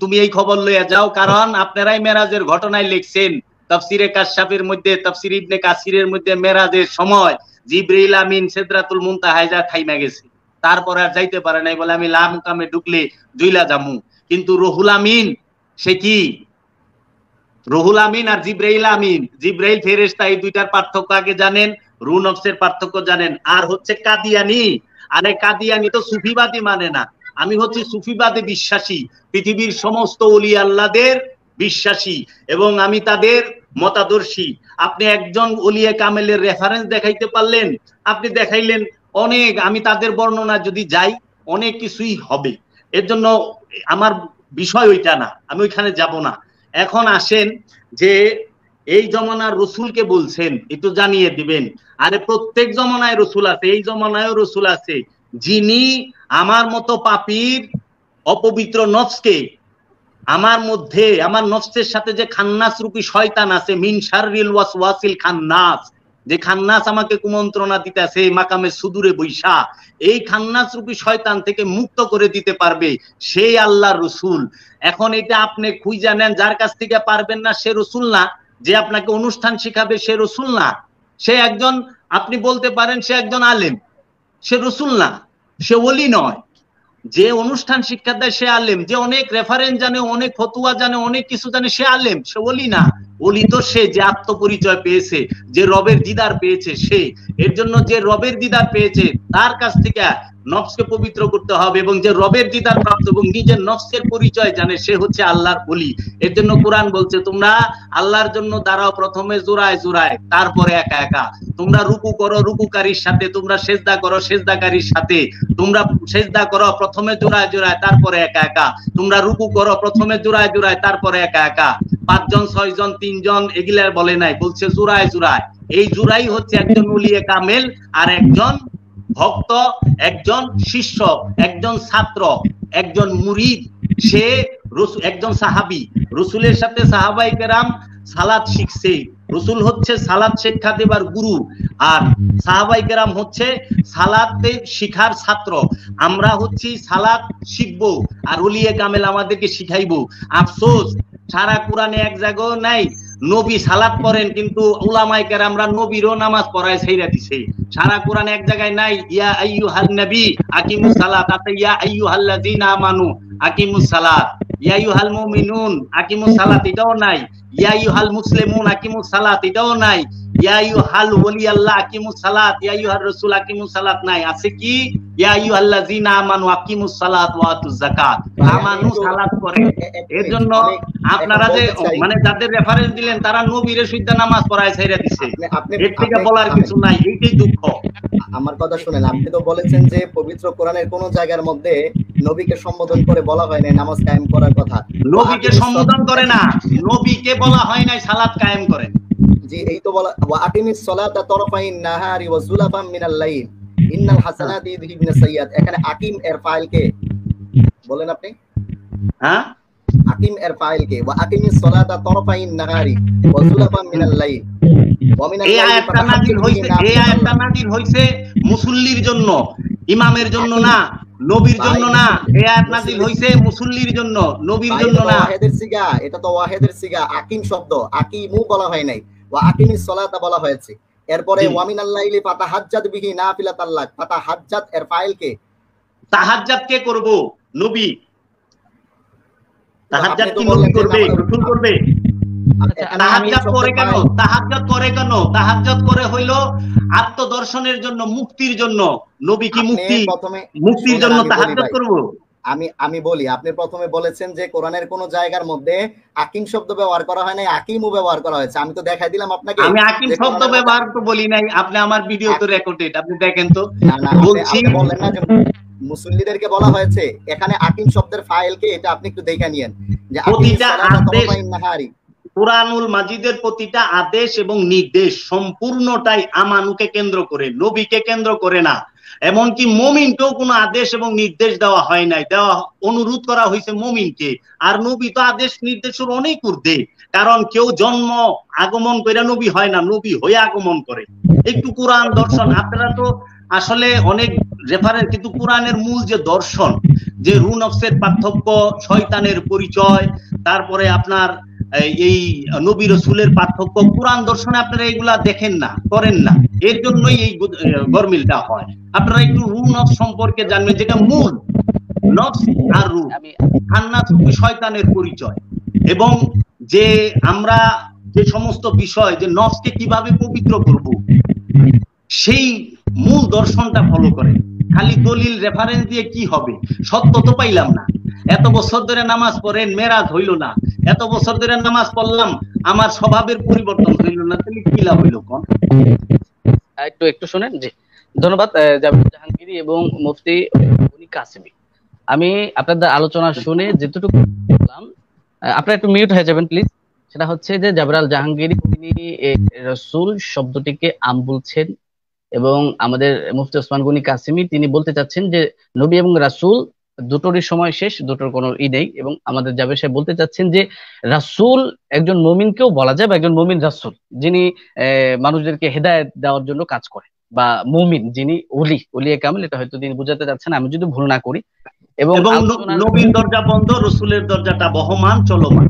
তুমি এই খবর লইয়া যাও, কারণ আপনারাই মেরাজের ঘটনায় লিখছেন তাফসিরে কাশফের মধ্যে, তাফসির ইবনে কাসিরের মধ্যে মেরাজের সময় জিবরাইল আমিন সিদরাতুল মুনতাহায় যা থাইমা গেছে, তারপর আর যাইতে পারে নাই, বলে আমি লা মুকামে ঢুকলে জুইলা যামু। কিন্তু রুহুল আমিন সে কি, রুহুল আমিন আর জিবরাইল আমিন, জিবরাইল ফেরেশতা, এই দুইটার পার্থক্য আগে জানেন, রূহ নফসের পার্থক্য জানেন। আর হচ্ছে কাদিয়ানি, আরে কাদিয়ানি তো সুফিবাদী মানে না, আমি হচ্ছে সুফিবাদে বিশ্বাসী, পৃথিবীর সমস্ত ওলি আল্লাহদের বিশ্বাসী এবং আমি তাদের মতাদর্শী। আপনি একজন ওলিয়ে কামেলের রেফারেন্স দেখাইতে পারলেন, আপনি দেখাইলেন অনেক, আমি তাদের বর্ণনা যদি যাই অনেক কিছুই হবে। এর জন্য আমার বিষয় ওইটা না, আমি ওইখানে যাব না। এখন আসেন যে এই জমানার রসুলকে বলছেন, একটু জানিয়ে দিবেন। আরে প্রত্যেক জমানায় রসুল আছে, এই জমানায়ও রসুল আছে, যিনি আমার মতো পাপীর অপবিত্র নফসকে, আমার মধ্যে আমার নফসের সাথে যে খান্নাস রূপী শয়তান আছে, মিন শাররিল ওয়াসওয়াসিল খান্নাস, যে খান্নাস আমাকে কুমন্ত্রণা দিতেছে মাকামে সুদূরে বৈশা, এই খান্নাস রূপী শয়তান থেকে মুক্ত করে দিতে পারবে সেই আল্লাহর রসুল। এখন এটা আপনি খুঁজে নেন, যার কাছ থেকে পারবেন না সে রসুল না, যে আপনাকে অনুষ্ঠান শিখাবে সে রসুল না, সে একজন, আপনি বলতে পারেন সে একজন আলেম, সে রসুল না, সে ওলি নয়। যে অনুষ্ঠান শিক্ষা দেয় সে আলেম, যে অনেক রেফারেন্স জানে, অনেক ফতুয়া জানে, অনেক কিছু জানে, সে আলেম, সে ওলি না। ওলি তো সে যে আত্মপরিচয় পেয়েছে, যে রবের দিদার পেয়েছে সে। এর জন্য যে রবের দিদার পেয়েছে তার কাছ থেকে নফসকে পবিত্র করতে হবে, এবং যে রবের দিদার প্রাপ্ত এবং নিজের নফসের পরিচয় জানে সে হচ্ছে আল্লাহর ওলি। এর জন্য কোরআন বলছে তোমরা আল্লাহর জন্য দাঁড়াও প্রথমে জোড়ায় জোড়ায়, তারপরে একা একা। তোমরা রুকু করো রুকুকারীর সাথে, তোমরা সেজদা করো সেজদাকারীর সাথে, তোমরা সেজদা করো প্রথমে জোড়ায় জোড়ায় তারপরে একা একা, তোমরা রুকু করো প্রথমে জোড়ায় জোড়ায় তারপরে একা একা। 5 জন 6 জন 3 জন এগুলার বলে নাই, বলছে জোড়ায় জোড়ায়। এই জোড়াই হচ্ছে একজন ওলিয়ে কামেল আর একজন ভক্ত, একজন শিষ্য, একজন ছাত্র, একজন মুরিদ, সে একজন সাহাবী। রসুলের সাথে সাহাবাই কেরাম সালাত শিখছে, রসুল হচ্ছে সালাত শিক্ষা দেবার গুরু, আর সাহাবাই কেরাম হচ্ছে সালাতে শিখার ছাত্র। আমরা হচ্ছি সালাত শিখবো আর ওলিয়ে কামেল আমাদেরকে শিখাইবো। আফসোস সারা কোরআনে এক জায়গাও নাই নবী সালাত পড়েন, কিন্তু উলামায়ে কেরামরা নবীরও নামাজ পড়ায় ছাইরা দিছে। সারা কোরআনে এক জায়গায় নাই ইয়া আইয়ুহান নবী আকিমুস সালাত, আতা ইয়া আইয়ুহাল্লাযিনা আমানু আকিমুস সালাত, ইয়া আইয়ুহাল মুমিনুন আকিমুস সালাত, এটাও নাই। ইয়া আইয়ুহাল মুসলিমুন আকিমুস সালাত, এটাও নাই। ইয়া আইয়ুহাল ওলিয়াল্লাহ আকিমুস সালাত, ইয়া আইয়ুহার রাসূল আকিমুস সালাত নাই। আছে কি ইয়া আইয়ুহাল্লাযিনা আমানু আকিমুস সালাত ওয়া আতুজ যাকাত, আমানু সালাত করে। এর জন্য আপনারা যে মানে যাদের রেফারেন্স দিলেন তারা নবীরে সুদ্ধা নামাজ পড়ায় ছাইরা দিছে, এর থেকে বলার কিছু নাই, এইটাই দুঃখ। আমার কথা শুনেন, আপনি তো বলেছেন যে পবিত্র কোরআনের কোন জায়গার মধ্যে নবীকে সম্বোধন করে বলা হয় না নামাজ কায়েম করার কথা। নবীকে সম্বোধন করে না, নবীকে বলা হয় নাই সালাত কায়েম করেন। জি, এই তো বলা ওয়া আকিমিস সালাতা তারফাইন নাহারি ওয়া যুলাফাম মিনাল লাইল ইন্নাল হাসানাতি ইউযহিবুনাস সাইয়্যাত। এখানে আকিম এর ফাইল কে বলেন আপনি? হ্যাঁ, আকিম এর ফাইল কে? ওয়া আকিমিস সালাতা তারফাইন নাহারি ওয়া যুলাফাম মিনাল লাইল। এই আয়াতটা নাযিল হইছে মুসল্লির জন্য, ইমামের জন্য না, নবীর জন্য না। এই আয়াত নাযিল হইছে মুসল্লির জন্য, নবীর জন্য না। ওয়াহিদের সিগা, এটা তো ওয়াহিদের সিগা। আকিম শব্দ আকিমু বলা হয় নাই, ওয়া আকিমিস সালাতা বলা হয়েছে। এরপরে ওয়া মিনাল লাইলি ফাতাহাজ্জাত বিহি নাফিলাতাল লাক, ফাতাহাজ্জাত এর ফাইল কে? তাহাজ্জুদ কে করব? নবী। তাহাজ্জুদ কি নবী করবে? রাসূল করবে? তাহাজ্জুদ করে কেন? তাহাজ্জুদ করে কেন? তাহাজ্জুদ করে হইলো আত্মদর্শনের জন্য, মুক্তির জন্য। নবী কি মুক্তির জন্য তাহাজ্জুদ করব? আমি বলি, আপনি প্রথমে বলেছেন যে কোরআনের কোন জায়গার মধ্যে আকিম শব্দ ব্যবহার করা হয় নাই, আকিমও ব্যবহার করা হয়েছে। আমি তো দেখাই দিলাম আপনাকে। আমি আকিম শব্দ ব্যবহার তো বলি নাই, আপনি আমার ভিডিও তো রেকর্ডেড, আপনি দেখেন তো। না না, বলছি আপনি বললেন না যে মুসল্লিদেরকে বলা হয়েছে, এখানে আকিম শব্দের ফাইলকে এটা আপনি একটু দেখে নিয়েন যে প্রতিটা আদেশ নাহারি, কুরআনুল মাজিদের প্রতিটা আদেশ এবং নির্দেশ সম্পূর্ণটাই আমানুকে কেন্দ্র করে, নবীকে কেন্দ্র করে না। এমনকি মুমিনকেও কোনো আদেশ এবং নির্দেশ দেওয়া হয় নাই, অনুরোধ করা হয়েছে মুমিনকে। আর নবী তো আদেশ নির্দেশের অনেক ঊর্ধ্বে, কারণ কেউ জন্ম আগমন করে নবী হয় না, নবী হয়ে আগমন করে। একটু কোরআন দর্শন, আপনারা তো আসলে অনেক রেফারেন্স, কিন্তু কোরআনের মূল যে দর্শন, যে রু নফসের পার্থক্য, শয়তানের পরিচয়, তারপরে আপনার এই নবী রাসূলের পার্থক্য, কোরআন দর্শনে আপনারা এগুলা দেখেন না, করেন না। এর জন্যই এই গরমিলটা হয়। আপনারা একটু রু নফস সম্পর্কে জানবেন, যেটা মূল নফস আর রু, খান্নাস শয়তানের পরিচয়, এবং যে আমরা যে সমস্ত বিষয়, যে নফসকে কিভাবে পবিত্র করব, সেই মূল দর্শনটা ফলো করে। খালি দলিল রেফারেন্স দিয়ে কি হবে? সত্য তো পাইলাম না। এত বছর ধরে নামাজ পড়েন, মেরাজ হইল না। এত বছর ধরে নামাজ পড়লাম, আমার স্বভাবের পরিবর্তন হইল না, তাহলে কি লাভ হইল? কোন একটু শুনেন। জি, ধন্যবাদ জাবেদ জাহাঙ্গীরি এবং মুফতি গনি কাসেমি। আমি আপনাদের আলোচনা শুনে যেটুকু বললাম, আপনারা একটু মিউট হয়ে যাবেন প্লিজ। সেটা হচ্ছে যে জাবের জাহাঙ্গীরি তিনি রাসূল শব্দটিকে আম বলছেন, এবং আমাদের মুফতি ওসমান গনি কাসেমি তিনি বলতে চাচ্ছেন যে নবী এবং রাসূল দুটোরই সময় শেষ, দুটোর কোনো নেই। এবং আমাদের জাবের সাহেব বলতে চাচ্ছেন যে রাসূল একজন মুমিনকেও বলা যায়, বা একজন মুমিন রাসূল যিনি মানুষদেরকে হেদায়েত দেওয়ার জন্য কাজ করে, বা মুমিন যিনি ওলিয়ে কামিল, এটা হয়তো তিনি বুঝাতে যাচ্ছেন, আমি যদি ভুল না করি। এবং নবীর দরজা বন্ধ, রাসূলের দরজাটা বহমান চলমান।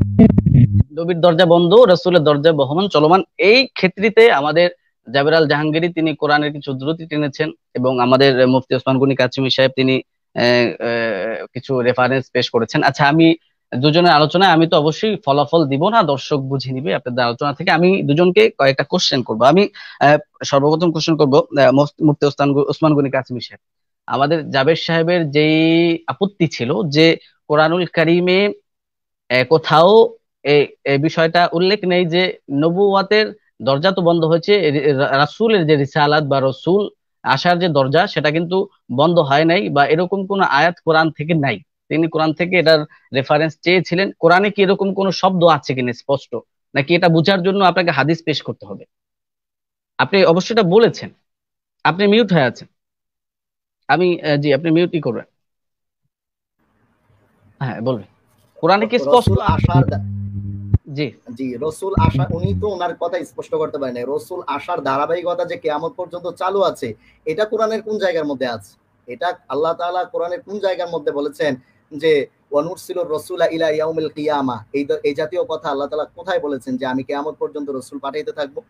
নবীর দরজা বন্ধ, রাসূলের দরজা বহমান চলমান। এই ক্ষেত্রে আমাদের জাবের আল জাহাঙ্গীরি তিনি কোরআনের কিছু দ্রুতি টেনেছেন, এবং আমাদের মুফতি ওসমান গনি কাসেমি সাহেব তিনি কিছু রেফারেন্স পেশ করেছেন। আচ্ছা, আমি দুজনের আলোচনায় আমি তো অবশ্যই ফলাফল দিব না, দর্শক বুঝে নিবে আপনাদের আলোচনা থেকে। আমি দুজনকে কয়েকটা কোশ্চেন করব। আমি সর্বপ্রথম কোশ্চেন করব মুফতি ওসমান গনি কাসেমি সাহেব। আমাদের জাবের সাহেবের যেই আপত্তি ছিল যে কোরআনুল কারীমে কোথাও এই বিষয়টা উল্লেখ নেই যে নবুয়াতের দরজা তো বন্ধ হয়েছে, রাসূলের যে রিসালাত বা রাসূল আসার যে দরজা সেটা কিন্তু বন্ধ হয় নাই, বা এরকম কোন আয়াত কোরআন থেকে নাই। তিনি কোরআন থেকে এটার রেফারেন্স চেয়েছিলেন। কোরআনে কি এরকম কোন শব্দ আছে কিনা স্পষ্ট, নাকি এটা বোঝার জন্য আপনাকে হাদিস পেশ করতে হবে? আপনি অবশ্যই এটা বলেছেন। আপনি মিউট হয়ে আছেন। আমি জি, আপনি মিউটই করবেন। হ্যাঁ, বলবেন। কোরআনে কি স্পষ্ট আসার, জি জি, রাসূল আসা, উনি তো ওনার কথা স্পষ্ট করতে পারেন না। রাসূল আসার ধারাবাহিকতা যে কিয়ামত পর্যন্ত চালু আছে, এটা কোরআনের কোন জায়গার মধ্যে আছে? এটা আল্লাহ তাআলা কোরআনের কোন জায়গার মধ্যে বলেছেন যে ওয়ানুরসিলুর রাসূলা ইলা ইয়াউমিল কিয়ামা? এই জাতীয় কথা আল্লাহ তাআলা কোথায় বলেছেন যে আমি কিয়ামত পর্যন্ত রাসূল পাঠাইতে থাকবো?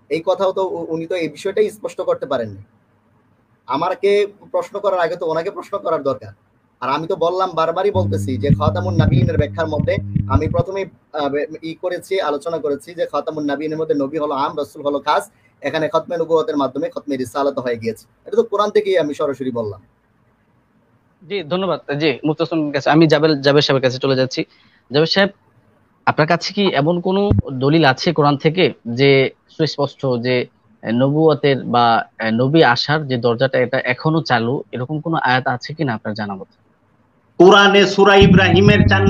এই কথাও তো উনি তো এই বিষয়টাই স্পষ্ট করতে পারেননি। আমাকে প্রশ্ন করার আগে তো ওনাকে প্রশ্ন করার দরকার। আর আমি তো বললাম, বারবারই বলতেছি যে খাতামুন নাবিয়িনের ব্যাখ্যার মধ্যে আমি প্রথমে আলোচনা করেছি যে খাতামুন নাবিয়িনের মধ্যে নবী হলো আম, রাসূল হলো খাস। এখানে খতমে নবুয়তের মাধ্যমে খতমে রিসালাত হয়ে গিয়েছে। এটা তো কোরআন থেকেই আমি সরাসরি বললাম। জি, ধন্যবাদ। জি, মুফতি ওসমানের কাছে আমি জাবের সাহেবের কাছে চলে যাচ্ছি। জাবের সাহেব, আপনার কাছে কি এমন কোন দলিল আছে কোরআন থেকে যে সুস্পষ্ট যে নবুয়তের বা নবী আসার যে দরজাটা এটা এখনো চালু, এরকম কোন আয়াত আছে কিনা আপনার জানা মতে? কোরআনে সূরা ইব্রাহিমের 4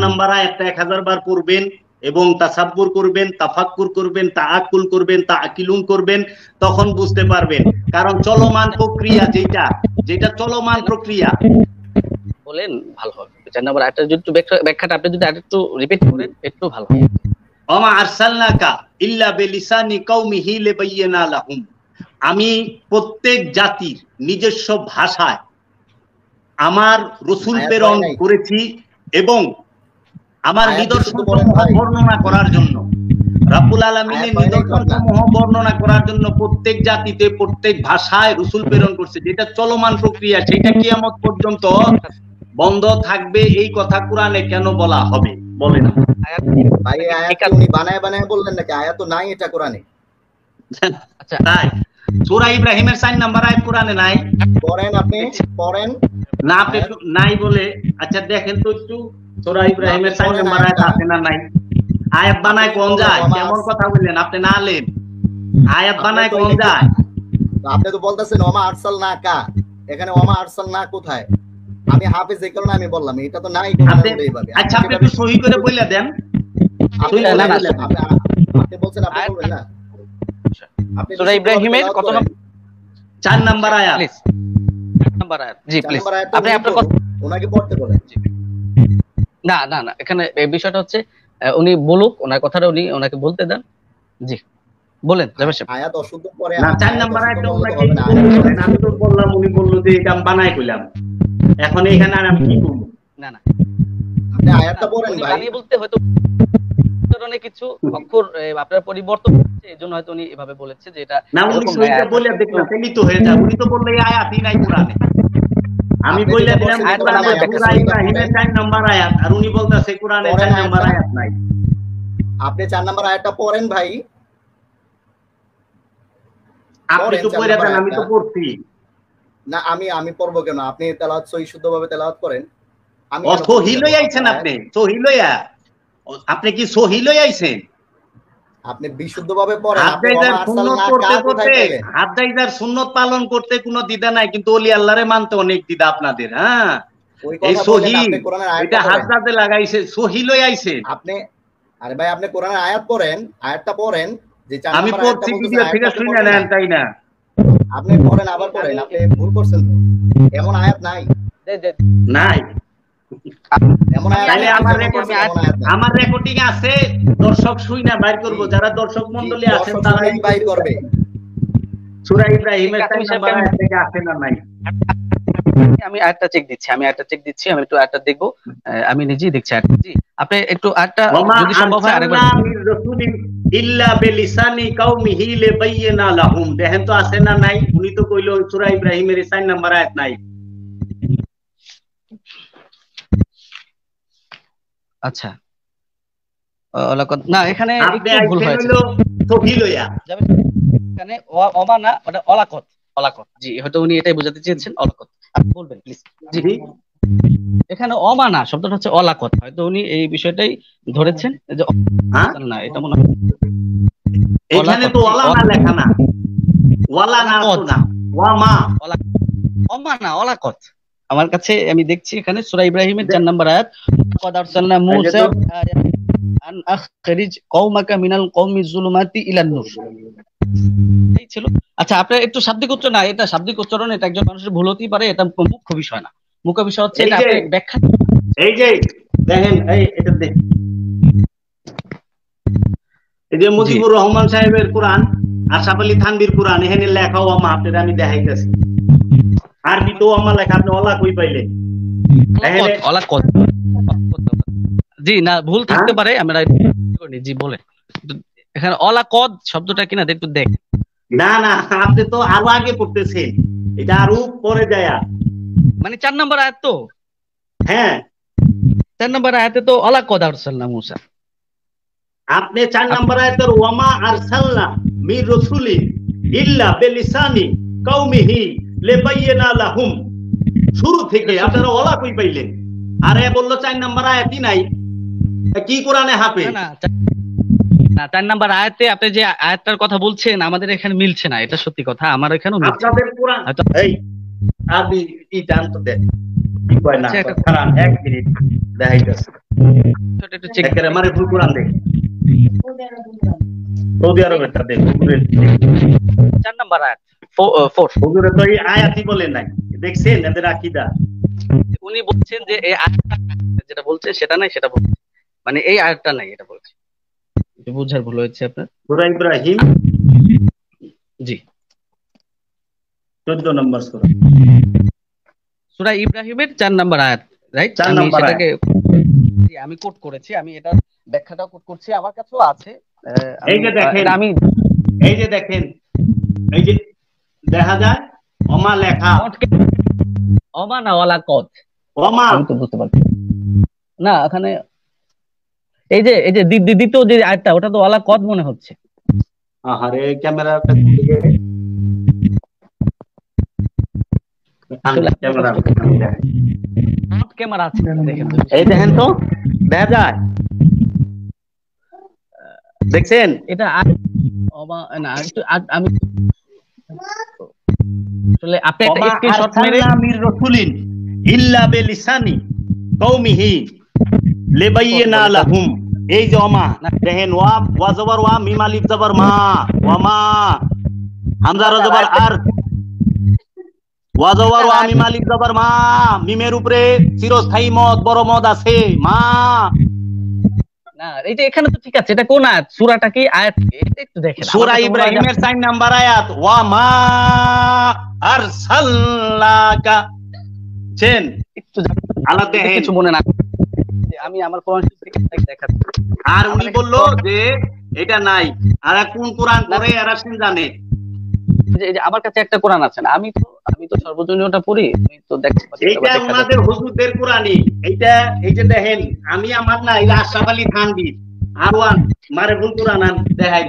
নাম্বার আয়াতটা 1000 বার পড়বেন, এবং তাসাব্বুর করবেন, তাফাক্কুর করবেন, তাআক্কুল করবেন, তাআকিলুন করবেন, তখন বুঝতে পারবেন। কারণ চলমান প্রক্রিয়া, যেটা চলমান প্রক্রিয়া। বলেন ভালো হবে। 4 নাম্বার আয়াতটা যদি একটু ব্যাখ্যাটা আপনি যদি আরেকটু রিপিট করেন একটু ভালো হবে। ওমা আরসালনাকা ইল্লা বিলিসানি কওমিহি লিবাইয়িনা লাহুম। আমি প্রত্যেক জাতির নিজস্ব ভাষায় আমার রাসূল প্রেরণ করেছি, এবং আমার নিদর্শনসমূহ বর্ণনা করার জন্য, রাব্বুল আলামিনের নিদর্শনসমূহ বর্ণনা করার জন্য প্রত্যেক জাতিতে প্রত্যেক ভাষায় রাসূল প্রেরণ করছে। যেটা চলমান প্রক্রিয়া, সেটা কিয়ামত পর্যন্ত বন্ধ থাকবে। এই কথা কোরআনে কেন বলা হবে বলেন? ভাই, আয়াত উনি বানায় বললেন নাকি? আয়াত তো নাই এটা কোরআনে। আচ্ছা, তাই সূরা ইব্রাহিমের 4 নাম্বার আয়াত কোরআনে নাই? পড়েন, আপনি পড়েন। না আপনি নাই বলে, আচ্ছা দেখেন তো একটু সূরা ইব্রাহিমের 4 নম্বর আয়াত আছে না নাই? আয়াত বানায় কোন যায়? কেমন কথা বললেন আপনি? না আলেম, আয়াত বানায় কোন যায়? আপনি তো বলতেছেন ওমা আরসালনাকা, এখানে ওমা আরসালনা কোথায়? আমি হাফেজ এই কারণে আমি বললাম এটা তো নাই কোরআনের এইভাবে। আচ্ছা আপনি একটু সহি করে বলে দেন। আপনি বলছেন আপনি বলবেন না? আপনি সূরা ইব্রাহিমের কত নম্বর? 4 নম্বর আয়াত। প্লিজ 4 নম্বর আয়াত। জি প্লিজ আপনি আপনার কথা ওনাকে পড়তে বলেন। না না না, এখানে এই বিষয়টা হচ্ছে উনি বলুক, ওনার কথাটা উনি ওনাকে বলতে দেন। জি বলেন জাবের সাহেব। আয়াত অশুদ্ধ পরে না 4 নম্বর আয়াতটা ওনাকে বলেন। আমি তো বললাম, উনি বলল যে এটা বানাই কইলাম, এখন এখানে আর আমি কি করব? না না আপনি আয়াতটা পড়েন উনি ভাই। বানিয়ে বলতে হয়তো কারণে কিছু অক্ষর আপনার পরিবর্তন হচ্ছে, এজন্য হয়তো উনি এভাবে বলেছে যে এটা না উনি সহিটা বলে দেখলাম তাহলে তো হয়ে যায়। উনি তো বললে এই আয়াতই নাই কোরআনে। আমি বললে দিলাম কোরআনে সূরা ইব্রাহিমের 4 নম্বর আয়াত, আর উনি বলতাছে কোরআনে 4 নম্বর আয়াত নাই। আপনি 4 নম্বর আয়াতটা পড়েন ভাই। আপনি তো পড়ে দেন, আমি তো পড়ছি না। আমি পড়বো কেন? আপনি তেলাওয়াত সহি শুদ্ধভাবে তেলাওয়াত করেন। আমি সহি লই আইছেন আপনি, সহি লইয়া আপনি কি সহি লই আইছেন? আপনি বিশুদ্ধভাবে পড়েন। আপনি সুন্নাত পড়তে পড়তে হাদাইদার সুন্নাত পালন করতে কোনো দ্বিধা নাই, কিন্তু ওলি আল্লাহরে মানতে অনেক দ্বিধা আপনাদের। হ্যাঁ এই সহি এটা হাদাতে লাগাইছে, সহি লই আইছে আপনি। আরে ভাই আপনি কোরআনের আয়াত পড়েন, আয়াতটা পড়েন যে 4 আমি নম্বর পড়ছি ভিডিও থেকে শুনে নেন, তাই না? আপনি পড়েন, আবার পড়েন। আপনি ভুল করছেন তো, এমন আয়াত নাই নাই। এমন আয়াত তাহলে আমার রেকর্ডিং আছে, দর্শক শুইনা বাইর করব, যারা দর্শক মণ্ডলী আছেন তারাই বাইর করবে। সূরা ইব্রাহিমের 4 নম্বর আয়াত থেকে আছে না নাই? আমি আয়াতটা চেক দিচ্ছি, আমি একটু আয়াতটা দেখবো, আমি নিজেই দেখছি আয়াতটা। জি আপনি একটু আয়াতটা যদি সম্ভব হয় আরেকবার। ইল্লা বিলিসানি কওমিহি লিবাইয়িনা লাহুম, দেখেন তো আছে না নাই? উনি তো কইলো সূরা ইব্রাহিমের 4 নম্বর আয়াত নাই। আচ্ছা না, এখানে একটু ভুল হয়েছে। সহি লইয়া এখানে অমানা ওটা অলাকত, অলাকত। জি হয়তো উনি এটাই বোঝাতে চেয়েছেন, অলাকত। আপনি বলবেন প্লিজ। জি এখানে অমানা শব্দটা হচ্ছে অলাকত, হয়তো উনি এই বিষয়টাই ধরেছেন যে না, এটা মনে হয় এখানে তো ওয়ালা না লেখা না, ওয়ালা না না ওয়ামা, অমানা অলাকত। আমার কাছে আমি দেখছি এখানে সূরা ইব্রাহিমের 4 নম্বর আয়াত, ক্বাদ আরসালনা মূসা আন আখরিজ কওমাকা মিনাল কওমিজ যুলুমাতি ইলান নূর, এই ছিল। আচ্ছা আপনার একটু শাব্দিক উচ্চারণ, না এটা শাব্দিক উচ্চারণ, এটা একজন মানুষের ভুল হতেই পারে, এটা মুখ্য বিষয় না। মুখ্য বিষয় হচ্ছে এটা আপনি ব্যাখ্যা। এই যে দেখেন, এটা দেখ, এই যে মুজিবুর রহমান সাহেবের কোরআন, আশরাফ আলী থানভীর কোরআন, এখানে লেখা ওয়ামা, আপনাদের আমি দেখাইতেছি। আরবি তো ওয়ামা লেখা, আপনি ওলা কই পাইলেন? অলাকত। জি না, ভুল থাকতে পারে, আমরা জি বলে এখানে অলাকদ শব্দটা কিনা একটু দেখ। না না, আপনি তো আরো আগে পড়তেছেন, এটা আরো পরে যায়, মানে 4 নম্বর আয়াত তো। হ্যাঁ 4 নম্বর আয়াতে তো অলাকদ আরসালনা মূসা। আপনি 4 নম্বর আয়াতের ওয়ামা আরসালনা মির রাসূলিন ইল্লা বিলিসানি কওমিহি লিবাইয়িনা লাহুম, শুরু থেকে আপনারা ওলা কই পাইলেন? আরে বললো 4 নম্বর আয়াতই নাই, কি কোরআনে হাফেজ? না 4 নম্বর আয়াতে আপনি যে আয়াতটার কথা বলছেন আমাদের এখানে মিলছে না, এটা সত্যি কথা। আমার এখানেও মিলছে। আপনাদের কোরআন এই আরবি ইটান তো দেন কি কয় না, কারণ 1 মিনিট দেখাইতেছে, একটু চেক করে আমারে ফুল কোরআন দেখ, সৌদি আরবেরটা দেখ, 4 নম্বর আয়াত 4। হুজুরে তো এই আয়াতই বলেন নাই, দেখছেন এদের আকীদা। উনি বলছেন যে এই আয়াতটা যেটা বলছে সেটা নাই, সেটা বলছে মানে এই আয়াতটা নাই, এটা বলছে। একটু বুঝার ভুল হয়েছে আপনার। সূরা ইব্রাহিম জি 14 নম্বর সূরা, সূরা ইব্রাহিমের 4 নম্বর আয়াত, রাইট? আমি সেটাকে আমি কোট করেছি, আমি এটা ব্যাখ্যাটাও কোট করছি, আমার কাছেও আছে। এই যে দেখেন, এই যে দেখেন, এই যে দেখা যায় ওমা লেখা, ওমা না ওয়ালাকদ, ওমা আমি তো বুঝতে পারছি না। এখানে এই যে দ্বিতীয় যে আয়াতটা, ওটা তো ওয়ালাকদ মনে হচ্ছে। আরে ক্যামেরাটা আসলে ক্যামেরা নট ক্যামেরা আছে দেখেন তো। এই দেখেন তো, দেখা যায়, দেখছেন? এটা না একটু আমি আসলে আপনি একটা ওমা স্ক্রিনশট মেরে আরসালনা মির রাসূলিন ইল্লা বিলিসানি কওমিহি লিবাইয়িনা লাহুম। এই যে ওমা দেখেন, ওয়া জবর ওয়া মিম আলিফ জবর মা, ওমা হামজা জবর আর, ওয়া জবর ওয়া মিম আলিফ জবর মা, মিমের উপরে চিরস্থায়ী মদ বড় মদ আছে, মা। না এটা এখানে তো ঠিক আছে, এটা কোন আয়াত, সূরাটা কি আয়াত কি? এটা একটু দেখেন। সূরা ইব্রাহিমের 4 নাম্বার আয়াত, ওয়া মা আরসালনাকা। চেন একটু আল্লাহ দেখেন, কিছু মনে না, আমি আমার কোরআন শরীফ থেকে দেখাচ্ছি। আর উনি বললো যে এটা নাই, আর কোন কোরআন পড়ে এরা সিন জানে। এই যে আমার কাছে একটা কোরআন আছে না, আমি তো সর্বজনীয়টা পড়ি, আমি তো দেখতে পাচ্ছি। এইটা ওনাদের হুজুরদের কোরআনই এইটা। এই যে দেখেন, আমি আমার না, এটা আশরাফ আলী থানভীর আর ওয়ান মারে ভুল কোরআন আন দেখাই,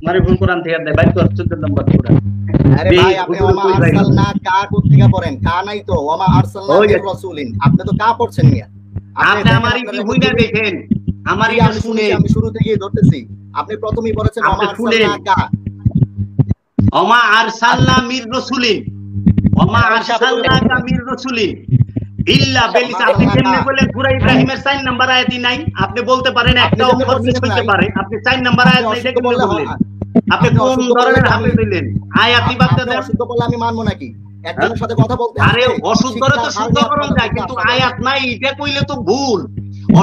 মারে ভুল কোরআন থেকে দেখাই, বাইর কর 14 নম্বর কোরআন। আরে ভাই আপনি ওমা আরসালনা কা কোথা থেকে পড়েন? কা নাই তো, ওমা আরসালনা মির রাসূলিন, আপনি তো কা পড়ছেন মিয়া। আপনি আমারই কি হইনা দেখেন, আমারই আমি শুনে, আমি শুরু থেকেই ধরতেছি, আপনি প্রথমেই পড়েছেন ওমা আরসালনা কা, ওমা আরসালনা মির রাসূলিন, ওমা আরসালনা কা মির রাসূলিন ইল্লা বিলিসানি। আপনি কেমনে বলেন সূরা ইব্রাহিমের 4 নাম্বার আয়াতই নাই? আপনি বলতে পারেন একটা অক্ষর মিস হইতে পারে, আপনি 4 নাম্বার আয়াত নাই দেখে বললেন। আপনি কোন ধরনের হাফেজ হইলেন? আয়াতই বাদতে দেন। অশুদ্ধ বললে আমি মানবো নাকি? একজনের সাথে কথা বলতে আরে অশুদ্ধরে তো শুদ্ধকরণ যায়, কিন্তু আয়াত নাই এটা কইলে তো ভুল।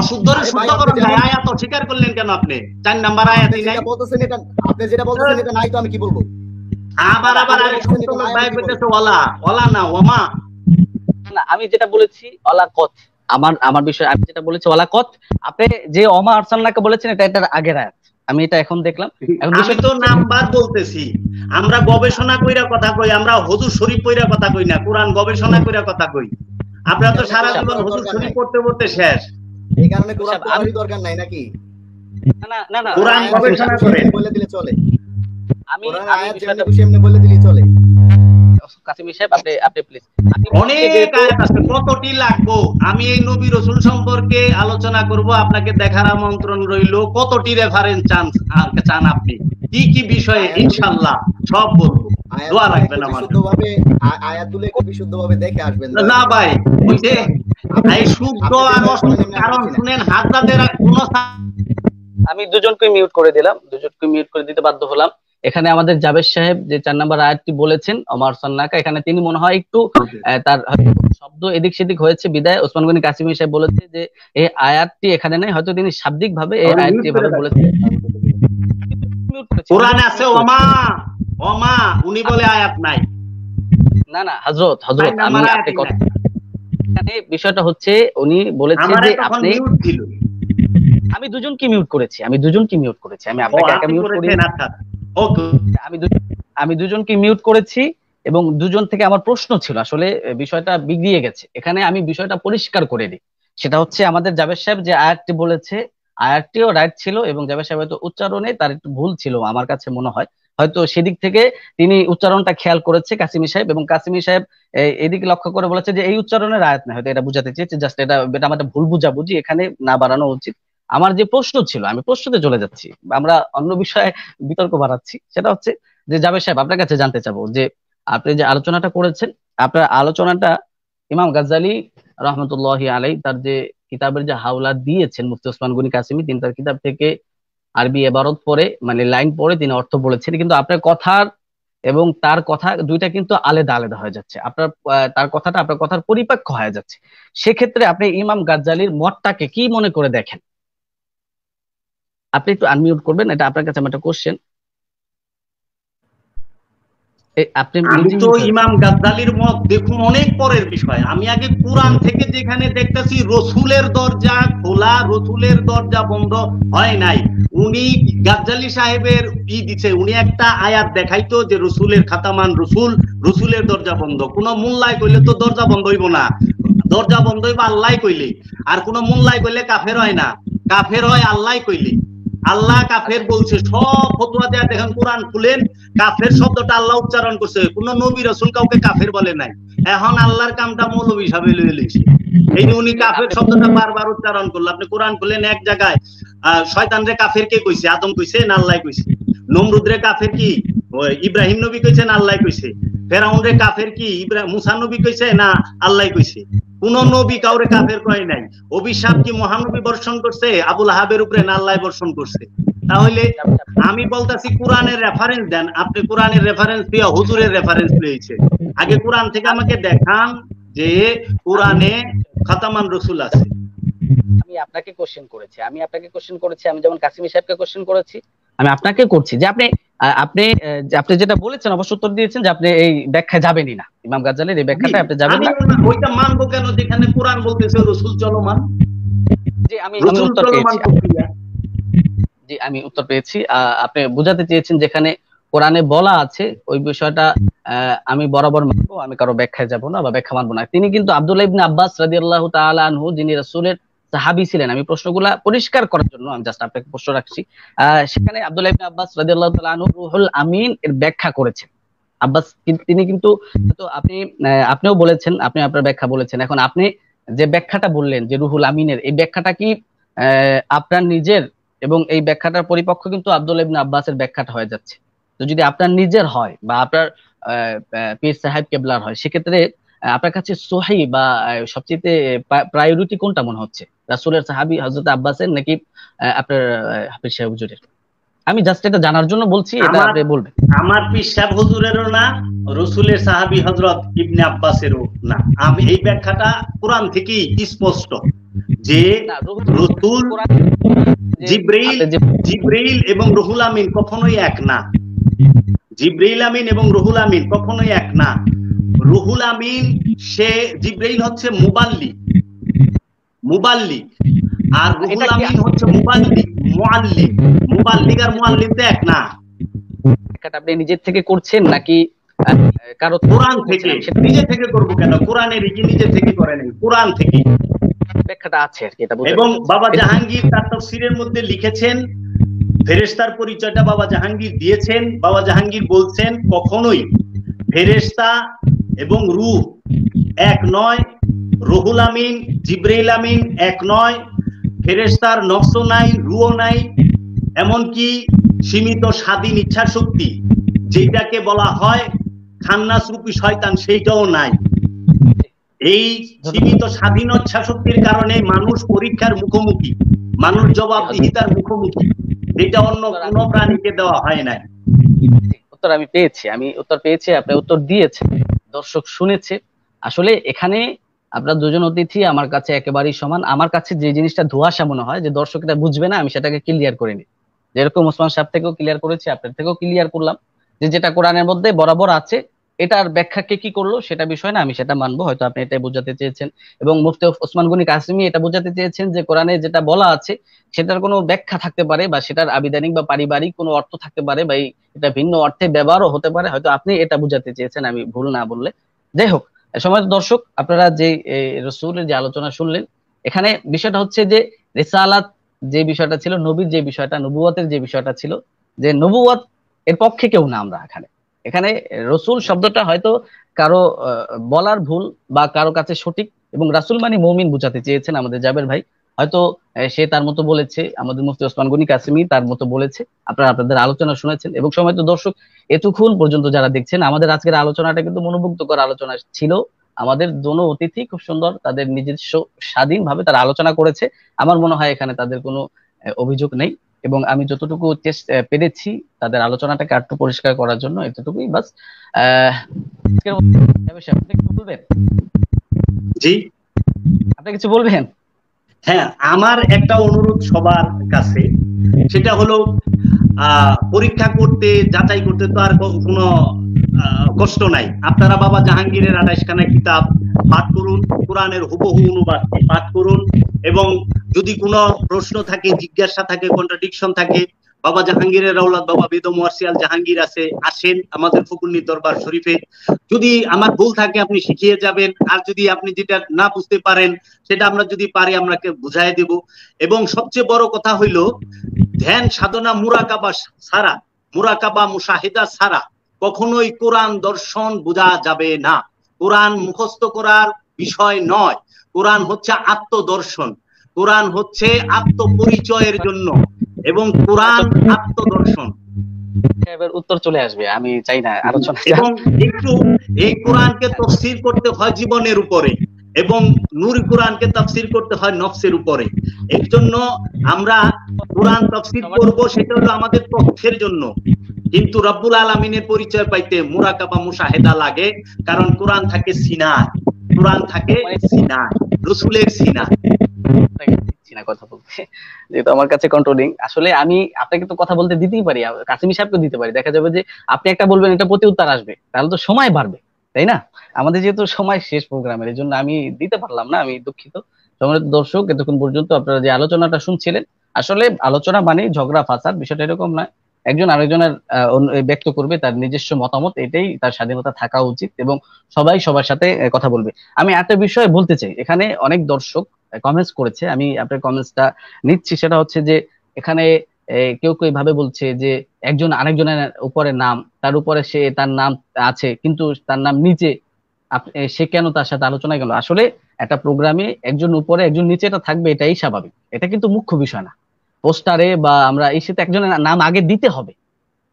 অশুদ্ধরে শুদ্ধকরণ যায়, আয়াত অস্বীকার করলেন কেন আপনি? 4 নাম্বার আয়াতই নাই। বলতেছেন এটা, আপনি যেটা বলতেছেন এটা নাই তো আমি কি বলবো? আবার আগে শুনতে ভাই কইতেছে ওয়ালা, ওয়ালা না ওমা। না আমি যেটা বলেছি ওয়ালাকত, আমার বিষয় আমি যেটা বলেছি ওয়ালাকত, আপনি যে ওমা আরসালনাকে বলেছেন এটা এটার আগের আয়াত, আমি এটা এখন দেখলাম। আমি তো নাম্বার বলতেছি, আমরা গবেষণা কইরা কথা কই, আমরা হুজুর শরীফ পড়া কথা কই না, কোরআন গবেষণা কইরা কথা কই। আপনারা তো সারা জীবন হুজুর শরীফ পড়তে পড়তে শেষ, এই কারণে কোরআন পড়ারই দরকার নাই নাকি? না কোরআন গবেষণা করেন, বলে দিলে চলে। আমি কোরআন আয়াত যেমনি খুশি এমনি বলে দিলেই চলে। কাসিম সাহেব আপনি প্লিজ, অনেক আয়াত আছে, কতটি লাগবো? আমি এই নবী রাসূল সম্পর্কে আলোচনা করব, আপনাকে দেখার আমন্ত্রণ রইল। কতটি রেফারেন্স চান আপনি, কি কি বিষয়ে? ইনশাআল্লাহ সব বলবো, দোয়া রাখবেন আমার। শুদ্ধভাবে আয়াতগুলো একটু বিশুদ্ধভাবে দেখে আসবেন। না ভাই, ওই যে এই শুদ্ধ আর অশুদ্ধ, কারণ শুনেন হাজাদের কোন, আমি দুজনকে মিউট করে দিলাম, দুজনকে মিউট করে দিতে বাধ্য হলাম। এখানে আমাদের জাবেদ সাহেব যে 4 নাম্বার আয়াতটি বলেছেন ওমা আরসালনাকা, এখানে তিনি মনে হয় একটু তার শব্দ এদিক সেদিক হয়েছে বিদায় ওসমান গনি কাসিমি সাহেব বলেছে যে এই আয়াতটি এখানে নাই, হয়তো তিনি শাব্দিক ভাবে এই আয়াতটি ভাবে বলেছেন। কোরআনে আছে ওমা, ওমা, উনি বলে আয়াত নাই। না হযরত আমি আপনি কথা, এখানে বিষয়টা হচ্ছে উনি বলেছেন যে আপনি, আমি দুজনকে মিউট করেছি, আমি আপনাকে একা মিউট করি, আমি দুজনকে মিউট করেছি এবং দুজন থেকে আমার প্রশ্ন ছিল, আসলে বিষয়টা বিগড়িয়ে গেছে। এখানে আমি বিষয়টা পরিষ্কার করে দিই, সেটা হচ্ছে আমাদের জাবেদ সাহেব যে আয়াতটি বলেছে আয়াতটিও রাইট ছিল এবং জাবেদ সাহেব হয়তো উচ্চারণে তার একটু ভুল ছিল আমার কাছে মনে হয়, হয়তো সেদিক থেকে তিনি উচ্চারণটা খেয়াল করেছে কাসিমি সাহেব, এবং কাসিমি সাহেব এদিকে লক্ষ্য করে বলেছে যে এই উচ্চারণের আয়াত না, হয়তো এটা বুঝাতে চেয়েছে, জাস্ট এটা আমাদের ভুল বুঝাবুঝি, এখানে না বাড়ানো উচিত। আমার যে প্রশ্ন ছিল, আমি প্রশ্নতে চলে যাচ্ছি, আমরা অন্য বিষয়ে বিতর্ক বাড়াচ্ছি, সেটা হচ্ছে যে জাবেদ সাহেব আপনার কাছে জানতে চাবো যে আপনি যে আলোচনাটা করেছেন, আপনার আলোচনাটা ইমাম গাজ্জালী রহমতুল্লাহি আলাইহি তার যে কিতাবের যে হাওলা দিয়েছেন মুফতি ওসমান গনি কাসিমি, তিনি তার কিতাব থেকে আরবি ইবারত পড়ে মানে লাইন পড়ে তিনি অর্থ বলেছেন, কিন্তু আপনার কথার এবং তার কথা দুইটা কিন্তু আলাদা আলাদা হয়ে যাচ্ছে, আপনার তার কথাটা আপনার কথার পরিপক্ক হয়ে যাচ্ছে। সেক্ষেত্রে আপনি ইমাম গাজ্জালীর মতটাকে কি মনে করে দেখেন? আপনি একটু আনমিউট করবেন, এটা আপনার কাছে আমার একটা কোশ্চেন। আমি তো ইমাম গাজ্জালীর মত দেখুন অনেক পরের বিষয়, আমি আগে কোরআন থেকে যেখানে দেখতেছি রসুলের দরজা খোলা, রসুলের দরজা বন্ধ হয় নাই, উনি গাজ্জালী সাহেবের দিচ্ছে, উনি একটা আয়াত দেখাইতো যে রসুলের খাতামান রসুল, রসুলের দরজা বন্ধ। কোন মোল্লায় কইলে তো দরজা বন্ধ হইব না, দরজা বন্ধ হইব আল্লাহ কইলে, আর কোন মোল্লায় কইলে কাফের হয় না, কাফের হয় আল্লাহ কইলে। আল্লাহ কাফের বলছে, সব ফতোয়া দেয়া দেখেন কোরআন খুলেন, কাফের শব্দটা আল্লাহ উচ্চারণ করছে, কোন নবী রাসূল কাউকে কাফের বলে নাই। এখন আল্লাহর কামটা মৌলবী হিসাবে লয়ে লইছে। এই যে উনি কাফের শব্দটা বারবার উচ্চারণ করলো। আপনি কোরআন খুললেন এক জায়গায়, শয়তান রে কাফের কে কইছে? আদম কইছে না আল্লাহ কইছে? নমরুদ রে কাফের কি ইব্রাহিম নবী কইছে না আল্লাহ কইছে? ফেরাউন রে কাফের কি মুসা নবী কইছে না আল্লাহ কইছে? কোন নবী কাউরে কাফের কয় নাই। অভিশাপ কি মহানবী বর্ষণ করছে আবুল আহাবের উপরে না আল্লাহ বর্ষণ করছে? তাহলে আমি বলতাছি কোরআনের রেফারেন্স দেন। আপনি কোরআনের রেফারেন্স দিয়ে হুজুরের রেফারেন্স পেয়েছে। আগে কোরআন থেকে আমাকে দেখান যে কোরআনে খাতামান রাসূল আছে। আমি আপনাকে কোশ্চেন করেছি, আমি যেমন কাসিমি সাহেবকে কোশ্চেন করেছি, আমি আপনাকে করছি যে আপনি যেটা বলেছেন অবশ্য উত্তর দিয়েছেন যে আপনি এই ব্যাখ্যা যাবেনই না, ইমাম গাজ্জালির এই ব্যাখ্যাটা আপনি যাবেন না। ওইটা মানবো কেন যেখানে কোরআন বলতেছে রাসূল চলমান? জি আমি উত্তর পেয়েছি। জি আমি উত্তর পেয়েছি। আপনি বোঝাতে চেয়েছেন যেখানে কোরআনে বলা আছে ওই বিষয়টা আমি বরাবর মানবো, আমি কারো ব্যাখ্যায় যাব না বা ব্যাখ্যা মানবো না। তিনি কিন্তু আব্দুল্লাহ ইবনে আব্বাস রাদিয়াল্লাহু তাআলা আনহু, যিনি রাসূলের সাহাবী ছিলেন, আমি প্রশ্নগুলা পরিষ্কার করার জন্য আমি জাস্ট আপনাকে প্রশ্ন রাখছি। সেখানে আব্দুল্লাহ ইবনে আব্বাস রাদিয়াল্লাহু তাআলা আনহু রুহুল আমিন এর ব্যাখ্যা করেছেন। আব্বাস তিনি কিন্তু তো আপনিও বলেছেন, আপনি আপনার ব্যাখ্যা বলেছেন। এখন আপনি যে ব্যাখ্যাটা বললেন যে রুহুল আমিনের, এই ব্যাখ্যাটা কি আপনার নিজের, এবং এই ব্যাখ্যাটার পরিপক্ষ কিন্তু আব্দুল্লাহ ইবনে আব্বাসের ব্যাখ্যাটা হয়ে যাচ্ছে। তো যদি আপনার নিজের হয় বা আপনার পীর সাহেব কেবলার হয়, সেক্ষেত্রে আপনার কাছে সহিহ বা সবচেয়ে প্রায়োরিটি কোনটা মনে হচ্ছে, রাসূলের সাহাবী হযরত আব্বাসের নাকি আপনার হাফিজ সাহেব হুজুরের? আমি জাস্ট এটা জানার জন্য বলছি, এটা আপনি বলবেন। আমার পীর সাহেব হুজুরেরও না, রাসূলের সাহাবী হযরত ইবনে আব্বাসেরও না। আমি এই ব্যাখ্যাটা কোরআন থেকেই স্পষ্ট যে রাসূল, জিবরাইল এবং রুহুল আমিন কখনোই এক না। জিবরাইল আমিন এবং রুহুল আমিন কখনোই এক না। রুহুল আমিন সে, জিবরাইল হচ্ছে মুবাল্লিগ আর রুহুল আমিন হচ্ছে মুআল্লিম। মুবাল্লিগ আর মুআল্লিম তো এক না। এটা আপনি নিজের থেকে করছেন নাকি কারো কোরআন থেকে? নিজে থেকে করব কেন? কোরআনের কি নিজে থেকে করেন? কোরআন থেকে ব্যাখ্যাটা আছে আর কি, এটা বুঝতে। এবং বাবা জাহাঙ্গীর তার তাফসীরের মধ্যে লিখেছেন, ফেরেশতার পরিচয়টা বাবা জাহাঙ্গীর দিয়েছেন। বাবা জাহাঙ্গীর বলছেন কখনোই ফেরেশতা এবং রূহ এক নয়, রুহুল আমিন জিবরাইল আমিন এক নয়, ফেরেশতার নফস নাই, রূহ নাই, এমনকি সীমিত স্বাধীন ইচ্ছা শক্তি যেটাকে বলা হয় খান্নাস রূপী শয়তান, সেইটাও নাই। এই সীমিত স্বাধীন ইচ্ছা শক্তির কারণে মানুষ পরীক্ষার মুখোমুখি, মানুষ জবাবদিহিতার মুখোমুখি, যেটা অন্য কোনো প্রাণীকে দেওয়া হয় নাই। উত্তর আমি পেয়েছি, আপনি উত্তর দিয়েছেন, দর্শক শুনেছে। আসলে এখানে আপনার দুজন অতিথি আমার কাছে একেবারেই সমান। আমার কাছে যে জিনিসটা ধোঁয়াশা মনে হয় যে দর্শক এটা বুঝবে না, আমি সেটাকে ক্লিয়ার করে নিই। যেরকম ওসমান সাহেব থেকেও ক্লিয়ার করেছি, আপনার থেকেও ক্লিয়ার করলাম যে যেটা কোরআনের মধ্যে বরাবর আছে, এটার ব্যাখ্যা কে কি করলো সেটা বিষয় না, আমি সেটা মানবো। হয়তো আপনি এটাই বোঝাতে চেয়েছেন, এবং মুফতি ওসমান গনি কাসেমি এটা বোঝাতে চেয়েছেন যে কোরআনে যেটা বলা আছে সেটার কোনো ব্যাখ্যা থাকতে পারে, বা সেটার আবিধানিক বা পারিবারিক কোনো অর্থ থাকতে পারে, বা এটা ভিন্ন অর্থে ব্যবহারও হতে পারে। হয়তো আপনি এটা বোঝাতে চেয়েছেন, আমি ভুল না বললে। যাই হোক, সময় দর্শক, আপনারা যে রাসূলের যে আলোচনা শুনলেন, এখানে বিষয়টা হচ্ছে যে রিসালাত যে বিষয়টা ছিল, নবীর যে বিষয়টা, নবুয়তের যে বিষয়টা ছিল, যে নবুয়ত এর পক্ষে কেউ না আমরা। এখানে রসুল শব্দটা হয়তো কারো বলার ভুল বা কারো কাছে সঠিক, এবং রাসূল মানে মুমিন বোঝাতে চেয়েছেন আমাদের জাবের ভাই, হয়তো সে তার মতো বলেছে, আমাদের মুফতি ওসমান গনি কাসেমি তার মতো বলেছে। আপনারা আপনাদের আলোচনা শুনেছেন, এবং সময়ত দর্শক এতক্ষণ পর্যন্ত যারা দেখছেন, আমাদের আজকের আলোচনাটা কিন্তু মনোমুগ্ধকর আলোচনা ছিল। আমাদের দোনো অতিথি খুব সুন্দর তাদের নিজস্ব স্বাধীনভাবে তারা আলোচনা করেছে। আমার মনে হয় এখানে তাদের কোনো অভিযোগ নেই, এবং আমি যতটুকু পেরেছি তাদের আলোচনাটাকে আরেকটু পরিষ্কার করার জন্য, এতটুকুই বাস। আপনি কিছু বলবেন? জি, আপনি কিছু বলবেন? হ্যাঁ, আমার একটা অনুরোধ সবার কাছে, সেটা হলো পরীক্ষা করতে, যাচাই করতে তো আর কোনো কষ্ট নাই। আপনারা বাবা জাহাঙ্গীরের 28খানা কিতাব পাঠ করুন, কোরআনের হুবহু অনুবাদ পাঠ করুন, এবং যদি কোনো প্রশ্ন থাকে, জিজ্ঞাসা থাকে, কন্ট্রাডিকশন থাকে, বাবা জাহাঙ্গীরের আওলাদ বাবা বেদম ওয়ারসিয়াল জাহাঙ্গীর আছে, আসেন আমাদের ফকুন্নি দরবার শরীফে। যদি আমার ভুল থাকে আপনি শিখিয়ে যাবেন, আর যদি আপনি যেটা না বুঝতে পারেন সেটা আমরা যদি পারি আপনাকে বুঝাই দেব। এবং সবচেয়ে বড় কথা হইল, ধ্যান সাধনা মুরাকাবা ছাড়া, মুরাকাবা মুশাহিদা ছাড়া কখনোই কোরআন দর্শন বোঝা যাবে না। কোরআন মুখস্থ করার বিষয় নয়, কোরআন হচ্ছে আত্মদর্শন, কোরআন হচ্ছে আত্মপরিচয়ের জন্য, এবং কোরআন আত্মদর্শন। এবার উত্তর চলে আসবে, আমি চাই না আলোচনা। এবং একটু এই কোরআনকে তাফসীর করতে হয় জীবনের উপরে, এবং নূর কোরআনকে তাফসীর করতে হয় নফসের উপরে। এর জন্য আমরা কোরআন তাফসীর করব, সেটা হলো আমাদের পক্ষের জন্য, কিন্তু রব্বুল আলামিনের পরিচয় পাইতে মুরাকাবা মুশাহেদা লাগে, কারণ কোরআন থাকে সিনায়, কোরআন থাকে সিনায়, রাসূলের সিনায়। কথা বলতে যেহেতু আমার কাছে কন্ট্রোলিং, আসলে আমি আপনাকে তো কথা বলতে দিতেই পারি, কাসিমি সাহেবকে দিতে পারি। দেখা যাবে যে আপনি একটা বলবেন, এটা প্রতি উত্তর আসবে, তাহলে তো সময় বাড়বে, তাই না? আমাদের যেহেতু সময় শেষ প্রোগ্রামের, এই জন্য আমি দিতে পারলাম না, আমি দুঃখিত। সম্মানিত দর্শক, এতক্ষণ পর্যন্ত আপনারা যে আলোচনাটা শুনছিলেন, আসলে আলোচনা মানে ঝগড়া ফাসাদ, বিষয়টা এরকম নয়। একজন আরেকজনের ব্যক্ত করবে তার নিজস্ব মতামত, এটাই তার স্বাধীনতা থাকা উচিত, এবং সবাই সবার সাথে কথা বলবে। আমি একটা বিষয় বলতে চাই, এখানে অনেক দর্শক কমেন্টস করেছে, আমি আপনার কমেন্টসটা নিচ্ছি। সেটা হচ্ছে যে এখানে কেউ কেউ ভাবে বলছে যে একজন আরেকজনের উপরে নাম, তার উপরে সে তার নাম আছে কিন্তু তার নাম নিচে, সে কেন তার সাথে আলোচনায় গেল? আসলে একটা প্রোগ্রামে একজন উপরে একজন নিচে, এটা থাকবে, এটাই স্বাভাবিক, এটা কিন্তু মুখ্য বিষয় না। পোস্টারে বা আমরা এই সাথে একজনের নাম আগে দিতে হবে,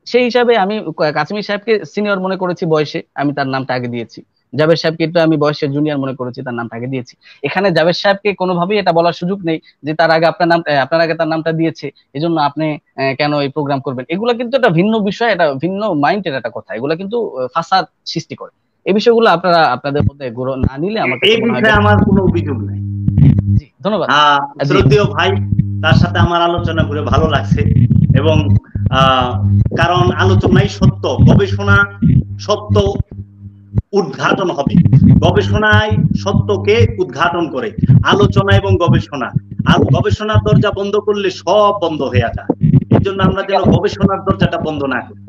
সেই হিসাবে আমি কাসিমি সাহেবকে সিনিয়র মনে করেছি বয়সে, আমি তার নামটা আগে দিয়েছি। জাবের সাহেবকে একটু আমি বয়সে জুনিয়র মনে করেছি, তার নামটা আগে দিয়েছি। এখানে জাবের সাহেবকে কোনোভাবেই এটা বলার সুযোগ নেই যে তার আগে আপনার আগে তার নামটা দিয়েছে, এজন্য আপনি কেন এই প্রোগ্রাম করবেন। এগুলো কিন্তু একটা ভিন্ন বিষয়, এটা ভিন্ন মাইন্ডের একটা কথা, এগুলো কিন্তু ফাসাদ সৃষ্টি করে। এই বিষয়গুলো আপনারা আপনাদের মধ্যে না নিলে আমার এই বিষয়ে আমার কোনো অভিযোগ নাই। জি, ধন্যবাদ। শ্রদ্ধেয় ভাই, তার সাথে আমার আলোচনা করে ভালো লাগছে, এবং কারণ আলোচনাই সত্য, গবেষণা সত্য উদ্ঘাটন হবে, গবেষণায় সত্যকে উদ্ঘাটন করে, আলোচনা এবং গবেষণা। আর গবেষণার দরজা বন্ধ করলে সব বন্ধ হয়ে যায়, এর জন্য আমরা যেন গবেষণার দরজাটা বন্ধ না করি।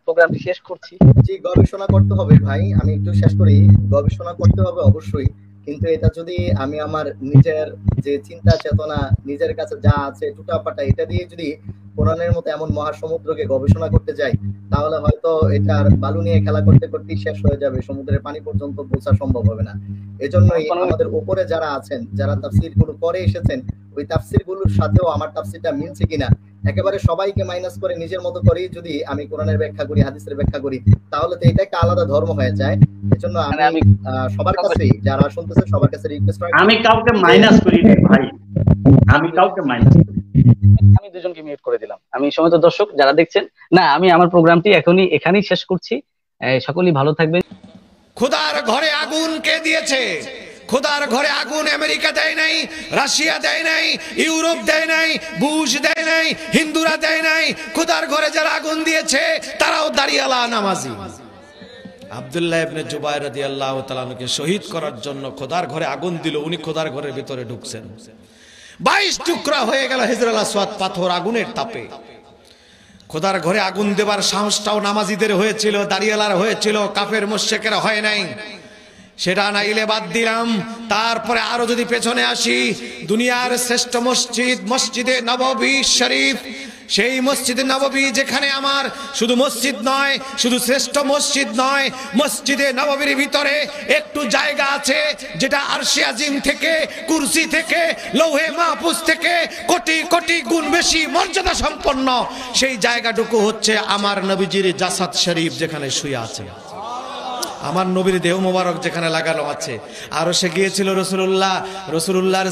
প্রোগ্রামটি শেষ করছি। জি, গবেষণা করতে হবে ভাই, আমি একটু শেষ করি। গবেষণা করতে হবে অবশ্যই, কিন্তু এটা যদি আমি আমার নিজের যে চিন্তা চেতনা, নিজের কাছে যা আছে টুটাপাটা, এটা দিয়ে যদি কোরআনের মতো এমন মহাসমুদ্রকে গবেষণা করতে যাই, তাহলে হয়তো এটার বালু নিয়ে খেলা করতে করতেই শেষ হয়ে যাবে, সমুদ্রের পানি পর্যন্ত পৌঁছা সম্ভব হবে না। এজন্যই আমাদের উপরে যারা আছেন, যারা তাফসীর গুলো করে এসেছেন, ওই তাফসীর গুলোর সাথেও আমার তাফসীরটা মিলছে কিনা, একেবারে সবাইকে মাইনাস করে নিজের মতো করেই যদি আমি কোরআনের ব্যাখ্যা করি, হাদিসের ব্যাখ্যা করি, তাহলে তো এটা একটা আলাদা ধর্ম হয়ে যায়। এজন্য আমি সবার কাছে, যারা শুনতেছে সবার কাছে রিকোয়েস্ট রাখি, আমি কাউকে মাইনাস করি না ভাই, আমি কাউকে মাইনাস করি। আমি দুজনকে মিউট করে দিলাম। আমি সম্মানিত দর্শক যারা দেখছেন, না আমি আমার প্রোগ্রামটি এখানেই শেষ করছি। সকলেই ভালো থাকবেন। খোদার ঘরে আগুন কে দিয়েছে? খোদার ঘরে আগুন আমেরিকা দেয় নাই, রাশিয়া দেয় নাই, ইউরোপ দেয় নাই, বুশ দেয় নাই, হিন্দুরা দেয় নাই। খোদার ঘরে যারা আগুন দিয়েছে তারাও দাঁড়িয়ালা নামাজি। আব্দুল্লাহ ইবনে জুবাইর রাদিয়াল্লাহু তাআলা কে শহীদ করার জন্য খোদার ঘরে আগুন দিল, উনি খোদার ঘরের ভিতরে ঢুকছেন। 22 টুকরা হয়ে গেল হিজরুল আসওয়াদ পাথর আগুনের তাপে। খোদার ঘরে আগুন দেবার সাহসটাও নামাজিদের হয়েছিল, দাঁড়িয়ালার হয়েছিল, কাফের মুশরিকের হয় নাই। সেটা নাইলে বাদ দিলাম। তারপরে আরো যদি পেছনে আসি, দুনিয়ার শ্রেষ্ঠ মসজিদ মসজিদে নববী শরীফ, সেই মসজিদে নববী যেখানে আমার শুধু মসজিদ নয়, শুধু শ্রেষ্ঠ মসজিদ নয়, মসজিদে নববীর ভিতরে একটু জায়গা আছে যেটা আরশে আজিম থেকে, কুরসি থেকে, লৌহে মাহফুজ থেকে কোটি কোটি গুণ বেশি মর্যাদা সম্পন্ন। সেই জায়গাটুকু হচ্ছে আমার নবীজির জাসাদ শরীফ, যেখানে শুয়ে আছে আমার নবীর দেহ মোবারক, যেখানে লাগানো আছে। আরো সে গিয়েছিল রসুল্লাহ, রসুল্লাহর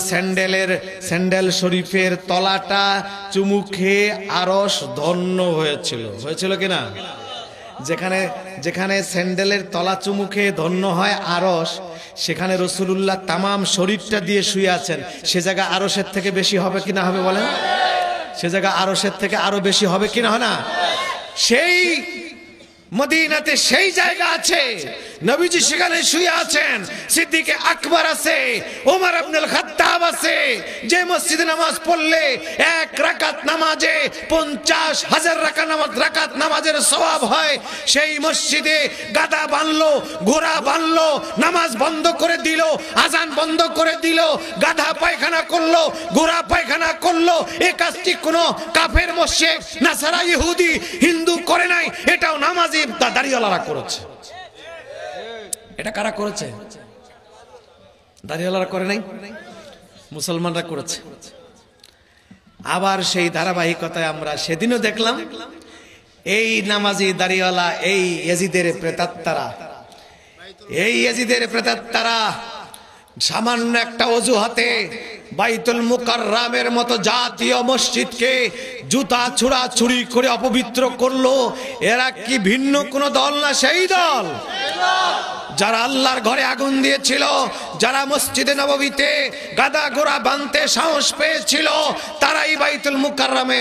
স্যান্ডেল শরীফের তলাটা চুমু খেয়ে আরশ ধন্য হয়েছিল কিনা? যেখানে স্যান্ডেলের তলা চুমু খেয়ে ধন্য হয় আরশ, সেখানে রসুল্লাহ তামাম শরীরটা দিয়ে শুয়ে আছেন। সে জায়গা আরশের থেকে বেশি হবে কিনা হবে বলেন? সে জায়গা আরশের থেকে আরো বেশি হবে কিনা হয় না? সেই মদিনাতে সেই জায়গা আছে, নবীজি সেখানে শুয়ে আছেন, সিদ্দিকে আকবর আছে, ওমর ইবনুল খাত্তাব আছে। যে মসজিদে নামাজ পড়লে এক রাকাত নামাজে 50,000 রাকাত নামাজের সওয়াব হয়, সেই মসজিদে গাদা বানলো, ঘোড়া বানলো, নামাজ বন্ধ করে দিল, আজান বন্ধ করে দিল, গাধা পায়খানা করলো, ঘোড়া পায়খানা করলো। এই কাজটি কোনো কাফের মুশরিক, নাসারা, ইহুদি, হিন্দু করে নাই, এটাও নামাজি দাঁড়িয়ালারা করেছে। এটা কারা করেছে? দাড়িওয়ালারা করে নাই, মুসলমানরা করেছে। আবার সেই ধারাবাহিকতায় আমরা সেদিনও দেখলাম এই নামাজি দাড়িওয়ালা এই ইয়াজিদের প্রেতাত্মারা, এই ইয়াজিদের প্রেতাত্মারা সামান্য একটা অজুহাতে বাইতুল মুকাররমের মতো জাতীয় মসজিদকে জুতা ছুড়াছুড়ি করে অপবিত্র করলো। এরা কি ভিন্ন কোন দল না? সেই দল যারা আল্লাহর ঘরে আগুন দিয়েছিল, যারা মসজিদে নববীতে গাদা ঘোড়া বাঁধতে সাহস পেয়েছিল, তারাই বাইতুল মুকাররমে